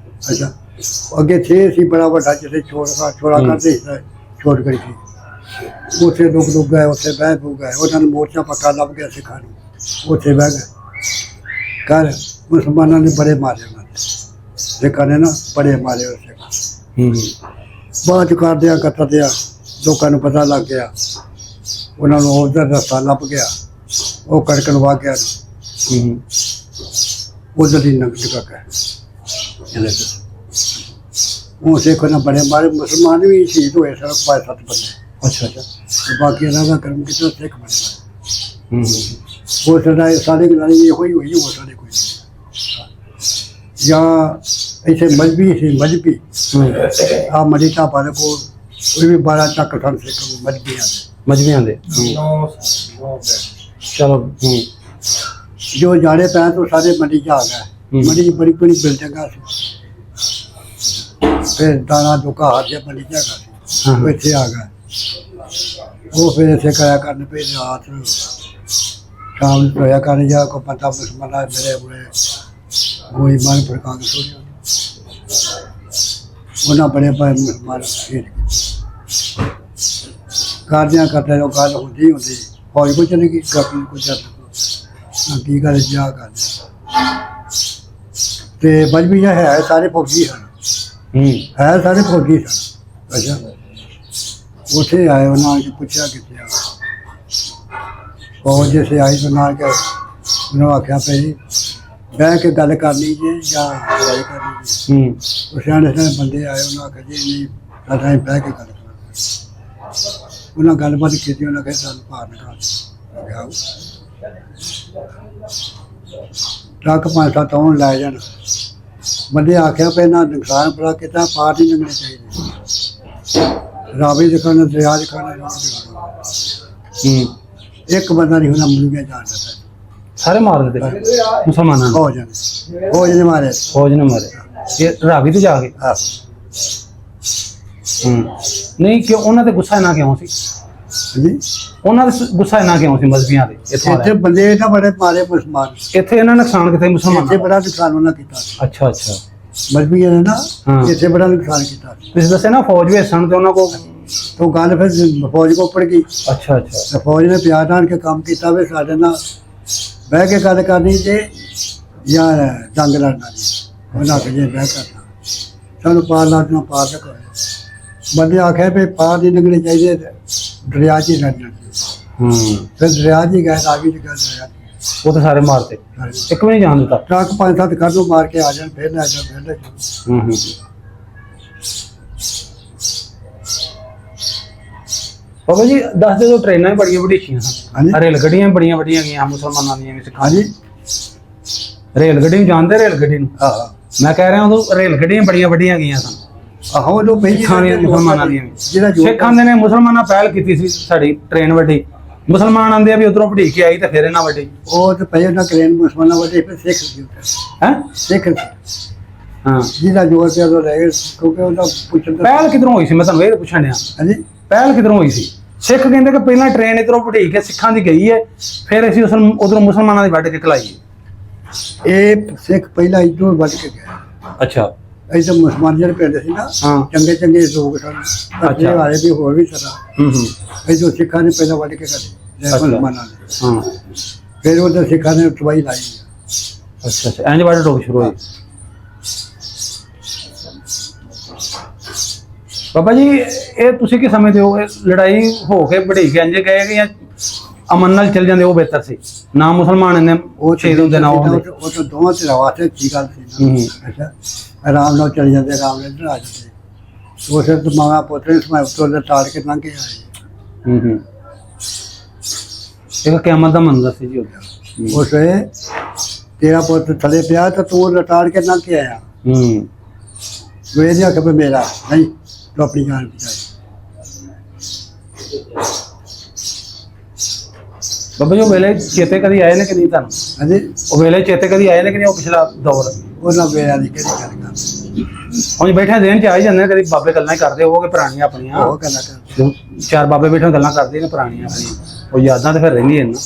ਅੱਛਾ ਅੱਗੇ ਥੇ ਸੀ ਬੜਾ ਵੱਡਾ ਜਿੱਥੇ ਛੋੜਾ ਕਰਦੇ ਸੀ ਛੋੜ ਕਰਕੇ ਉੱਥੇ ਲੋਕ ਗਏ, ਉੱਥੇ ਬਹਿ ਬੂ ਗਏ, ਉਹਨਾਂ ਨੂੰ ਮੋਰਚਾ ਪੱਕਾ ਲੱਭ ਗਿਆ ਸਿੱਖਾਂ ਨੂੰ, ਉੱਥੇ ਬਹਿ ਗਏ। ਘਰ ਮੁਸਲਮਾਨਾਂ ਨੇ ਬੜੇ ਮਾਰੇ ਉਹਨਾਂ ਨੇ, ਸਿੱਖਾਂ ਨੇ ਨਾ ਬੜੇ ਮਾਰੇ ਉਹ ਸਿੱਖ। ਬਾਅਦ ਚ ਕਰਦਿਆਂ ਕੱਤਦਿਆਂ ਲੋਕਾਂ ਨੂੰ ਪਤਾ ਲੱਗ ਗਿਆ, ਉਹਨਾਂ ਨੂੰ ਉਹਦਾ ਰਸਤਾ ਲੱਭ ਗਿਆ, ਉਹ ਕੜਕਣ ਵਾ ਗਿਆ ਉਧਰ ਦੀ ਨੰਗ ਚੁੱਕਾ ਹੈ। ਉਹ ਸਿੱਖ ਨੇ ਬੜੇ ਮਾਰੇ, ਮੁਸਲਮਾਨ ਵੀ ਸ਼ਹੀਦ ਹੋਏ ਸਨ 5-7 ਬੰਦੇ। ਅੱਛਾ ਤੇ ਬਾਕੀ ਇਹਨਾਂ ਦਾ ਕਰਮ ਕੀਤਾ, ਸਿੱਖ ਬਣੇ। ਉਹ ਸਾਡਾ ਸਾਡੇ ਨਾਲ ਇਹ ਹੋਈ ਹੋ ਸਾਡੇ ਕੋਈ ਜਾਂ ਇੱਥੇ ਮਜਬੀ ਸੀ, ਮਜਬੀ ਆ ਮੜੀ ਢਾਬਾ ਦੇ ਕੋਲ ਉਹ ਵੀ 12 ਚੱਕ ਸਨ ਸਿੱਖ ਮਜਬੀਆਂ ਦੇ। ਚਲੋ ਜੋ ਜਾੜੇ ਪੈਣ ਤੋਂ ਸਾਰੇ ਮੰਡੀ 'ਚ ਆ ਗਏ। ਮੰਡੀ 'ਚ ਬੜੀ ਬੜੀ ਬਿਲਡਿੰਗਾਂ ਸੀ, ਫਿਰ ਦਾਣਾ ਦੁਕਾ ਹਰ ਮੰਡੀ 'ਚ ਹੈਗਾ ਸੀ, ਉਹ ਇੱਥੇ ਆ ਗਏ। ਉਹ ਫਿਰ ਇੱਥੇ ਕਰਿਆ ਕਰਨ ਪਏ ਰਾਤ ਨੂੰ, ਸ਼ਾਮ ਨੂੰ ਹੋਇਆ ਕਰਨ ਜਾ ਕੋ ਪਤਾ ਮੁਸਲਮਾਨਾਂ ਮੇਰੇ ਬੁਰੇ ਕੋਈ ਮਨ ਫੜਕਾ ਕੇ ਸੋੜਿਆ। ਉਹਨਾਂ ਬੜੇ ਭਾਈ ਮੁਸਲਮਾਨ ਖੇਡ ਕਰਦਿਆਂ ਕਰਦੇ ਉਹ ਗੱਲ ਹੁੰਦੀ ਫੌਜ ਕੋ ਚਲੇ ਗਈ, ਗੱਪ ਕੋ ਚੱਲ ਕੀ ਗੱਲ ਜਾ ਕਰਦੇ। ਤੇ ਮਜਬੀ ਜਿਹਾ ਹੈ ਸਾਰੇ ਫੌਜੀ ਹਨ, ਹੈ ਸਾਰੇ ਫੌਜੀ ਸਨ। ਅੱਛਾ ਉੱਥੇ ਆਏ, ਉਹਨਾਂ ਨੇ ਪੁੱਛਿਆ ਕਿੱਥੇ ਆ ਫੌਜ ਜਿਸੇ ਆਈ ਤਾਂ ਨਾਲ ਕੇ ਉਹਨੂੰ ਆਖਿਆ ਪਈ ਬਹਿ ਕੇ ਗੱਲ ਕਰਨੀ ਜੇ ਜਾਂ ਲੜਾਈ ਕਰਨੀ ਜੀ। ਉਹ ਸਿਆਣੇ ਸਿਆਣੇ ਬੰਦੇ ਆਏ, ਉਹਨਾਂ ਆਖਿਆ ਜੀ ਨਹੀਂ ਸਾਡਾ ਬਹਿ ਕੇ ਗੱਲ ਕਰਨੀ। ਉਹਨਾਂ ਗੱਲਬਾਤ ਕੀਤੀ, ਉਹਨਾਂ ਕਿਹਾ ਸਾਨੂੰ ਭਾਰ ਨਿਕਾਲ ਟਰੱਕ 5-7 ਆਉਣ ਲੈ ਜਾਣ। ਬੰਦੇ ਆਖਿਆ ਪਏ ਨਾ ਨੁਕਸਾਨ ਬੜਾ ਕੀਤਾ, ਪਾਰ ਨਹੀਂ ਲੰਘਣੇ ਚਾਹੀਦੇ, ਰਾਵੀ ਦਿਖਾਣਾ, ਦਰਿਆ ਦਿਖਾਣਾ। ਇੱਕ ਬੰਦਾ ਨਹੀਂ ਹੁਣ ਅਮਲੀਆਂ ਜਾਣ ਦਿੱਤਾ, ਸਾਰੇ ਮਾਰ ਦਿੱਤੇ ਮੁਸਲਮਾਨਾਂ ਨੂੰ। ਫੌਜ ਨੇ ਮਾਰੇ, ਫੌਜ ਨੇ ਮਾਰੇ ਇਹ ਰਾਵੀ ਤੇ ਜਾ ਕੇ। ਨਹੀਂ ਕਿਉਂ ਉਹਨਾਂ ਤੇ ਗੁੱਸਾ ਨਾ ਕਿਉਂ ਸੀ ਜੀ? ਉਹਨਾਂ ਦਾ ਗੁੱਸਾ ਇੰਨਾ ਕਿਉਂ ਸੀ ਮਜ਼ਬੀਆਂ ਦੇ? ਇੱਥੇ ਬੰਦੇ ਨਾ ਬੜੇ ਮਾਰੇ ਮੁਸਲਮਾਨ, ਇੱਥੇ ਇਹਨਾਂ ਨੁਕਸਾਨ ਕਿਤੇ ਮੁਸਲਮਾਨਾਂ ਇੱਥੇ ਬੜਾ ਨੁਕਸਾਨ ਉਹਨਾਂ ਕੀਤਾ। ਅੱਛਾ ਅੱਛਾ ਮਜ਼ਬੀਆਂ ਨੇ ਨਾ ਇੱਥੇ ਬੜਾ ਨੁਕਸਾਨ ਕੀਤਾ। ਤੁਸੀਂ ਦੱਸਿਆ ਨਾ ਫੌਜ ਵਿੱਚ ਸਨ ਤੇ ਉਹਨਾਂ ਕੋਲ तो गल फिर फौज को पड़ गई। अच्छा अच्छा। तो फौज ने प्यार नाल के काम किया वे साडे नाल बह के गल करनी जे या जंग लड़ना जी, उन्हें आखे जे बह करना सानू पार लाटना पार तक बंदे आखे भी पार नहीं लगने चाहिए, दरिया च ही लड़ना। फिर दरिया च ही गए, रावी च गए, दरिया वो तो सारे मारते, एक भी नहीं जान देता। ट्रक 5-7 कर दो मार के आ जाए, फिर ले जाओ, फिर ले जाओ। बाबा जी दस दे, ट्रेन भी बड़िया वडीछियां हाँ जी। रेलगड्डियां भी बड़िया वड्डियां गईयां मुसलमानां दियां भी। हाँ जी, रेलगड्डी नूं जानदे? रेलगड्डी नूं मैं कह रहा उदों रेलगड्डियां बड़िया वड्डियां गईयां सन। आहो जो सिखां दियां मुसलमानां दियां भी। सिख आंदे ने मुसलमानां पहल कीती सी साडी ट्रेन वड्डी, मुसलमान आंदे भी उधरों वड़ी के आई ते फिर इन्हां वड्डी। ਉਹ ਤੇ ਪਹਿਲਾਂ ਨਾ ਕ੍ਰੇਨ ਮੁਸਲਮਾਨਾਂ ਵੱਡੇ ਫਿਰ ਸਿੱਖ ਸੀ हैं ਸਿੱਖ हाँ ਜਿਹਦਾ ਜੋਰ ਤੇ ਉਹ ਰਹਿ ਕਿਉਂਕਿ ਉਹਦਾ ਪੁੱਛਣ ਦਾ पहल किधरों हुई सी? मैं तुहानूं ਇਹ ਪੁੱਛਣ ਡਿਆ ਹਾਂਜੀ पहल किधरों हुई सी? सिख कहते कि पहला ट्रेन इधरों वड़ी के सिखां दी गई है, फिर असीं उस उधरों मुसलमानां दी वड्ड के घलाई। ਇਹ ਸਿੱਖ ਪਹਿਲਾਂ ਇੱਧਰੋਂ ਵੱਢ ਕੇ ਗਿਆ। अच्छा ਇੱਧਰ ਮੁਸਲਮਾਨ ਜਿਹੜੇ ਪਿੰਡ ਸੀ ਨਾ हाँ ਚੰਗੇ ਚੰਗੇ ਲੋਕ ਸਨ, ਅੱਛੇ ਵਾਲੇ ਵੀ ਹੋਰ ਵੀ ਸਨ। ਇੱਧਰੋਂ ਸਿੱਖਾਂ ਨੇ ਪਹਿਲਾਂ ਵੱਢ ਕੇ ਕੱਢੇ ਮੁਸਲਮਾਨਾਂ ਨੇ, हाँ ਫਿਰ ਉਹਦੇ ਸਿੱਖਾਂ ਨੇ ਤਬਾਹੀ ਲਾਈ। अच्छा अच्छा इंज वड्ड टोक शुरू हुई। बाबा जी ये तुसी की समझते हो, लड़ाई हो के बढ़ी के इंज गए कि अमन नाल चल जांदे वो बेहतर सी? ना मुसलमान ने ਉਹ शहीद होंदे ना ਉਹ होंदे। ਤਾਂ ਦੋਵਾਂ ਤੇ ਵਾਸਤੇ ਕੀ ਗੱਲ ਸੀ ਨਾ। ਅੱਛਾ ਆਰਾਮ ਨਾਲ ਚਲੇ ਜਾਂਦੇ, ਆਰਾਮ ਨਾਲ ਇੱਧਰ ਆ ਜਾਂਦੇ। ਉਹ ਸਿਰ ਤੋਂ ਮਾਂ ਪੁੱਤਰ ਸਮੇਂ ਉੱਤੋਂ ਦੇ ਤਾੜ ਕੇ ਲੰਘ ਕੇ ਆਏ। एक क़यामत दा मंजर सी जी उधर। ਉਸ ਵੇ ਤੇਰਾ ਪੁੱਤ ਥਲੇ ਪਿਆ ਤਾਂ ਤੂੰ ਲਟਾੜ ਕੇ ਲੰਘ ਕੇ ਆਇਆ। वो ये नहीं आखे भी मेरा नहीं, तो अपनी जान बचाई। बाबा जी वेले चेते कदी आए ने कि नहीं तुहानूं? हाँ जी, वो वेले चेते कदी आए ने कि नहीं? वो पिछला दौर ਉਹਨਾਂ ਵੇਲਿਆਂ ਦੀ ਕਿਹੜੀ ਗੱਲ ਕਰ ਹੁਣ ਬੈਠੇ ਦੇਣ ਚ ਆ ਹੀ ਜਾਂਦੇ ਨੇ, ਕਦੀ ਬਾਬੇ ਗੱਲਾਂ ਹੀ ਕਰਦੇ ਹੋਵੋਗੇ ਪੁਰਾਣੀਆਂ ਆਪਣੀਆਂ। ਉਹ ਗੱਲਾਂ ਕਰ। ਚਾਰ ਬਾਬੇ ਬੈਠੇ ਗੱਲਾਂ ਕਰਦੇ ਨੇ ਪੁਰਾਣੀਆਂ ਆਪਣੀਆਂ, ਉਹ ਯਾਦਾਂ ਤੇ ਫਿਰ ਰਹਿੰਦੀਆਂ ਨੇ ਨਾ।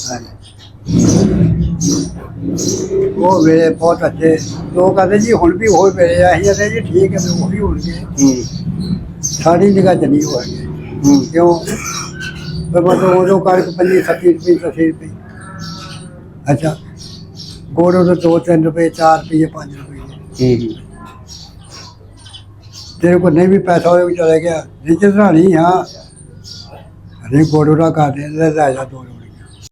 ਉਹ ਵੇਲੇ ਬਹੁਤ ਅੱਛੇ ਲੋਕ ਕਹਿੰਦੇ ਜੀ ਹੁਣ ਵੀ ਉਹ ਵੇਲੇ ਆ ਅਸੀਂ ਕਹਿੰਦੇ ਜੀ ਠੀਕ ਹੈ ਵੀ ਉਹ ਵੀ ਹੋਣਗੇ ਸਾਡੀ ਨਿਗਾਹ ਚ ਨਹੀਂ ਹੋਣਗੇ ਕਿਉਂ ਫਿਰ ਮਤਲਬ ਉਦੋਂ ਕਣਕ 25-30 ਰੁਪਏ 30 ਰੁਪਏ ਅੱਛਾ ਗੁੜ ਉਦੋਂ 2-3 ਰੁਪਏ 4 ਰੁਪਏ 5 ਰੁਪਏ ਤੇਰੇ ਕੋਲ ਨਹੀਂ ਵੀ ਪੈਸਾ ਹੋਵੇ ਵੀ ਚਲੇ ਗਿਆ ਰਿਚਰ ਨਹੀਂ ਹਾਂ ਅਰੇ ਗੁੜ ਉਹਦਾ ਕਰਦੇ ਲੈ ਜਾ 2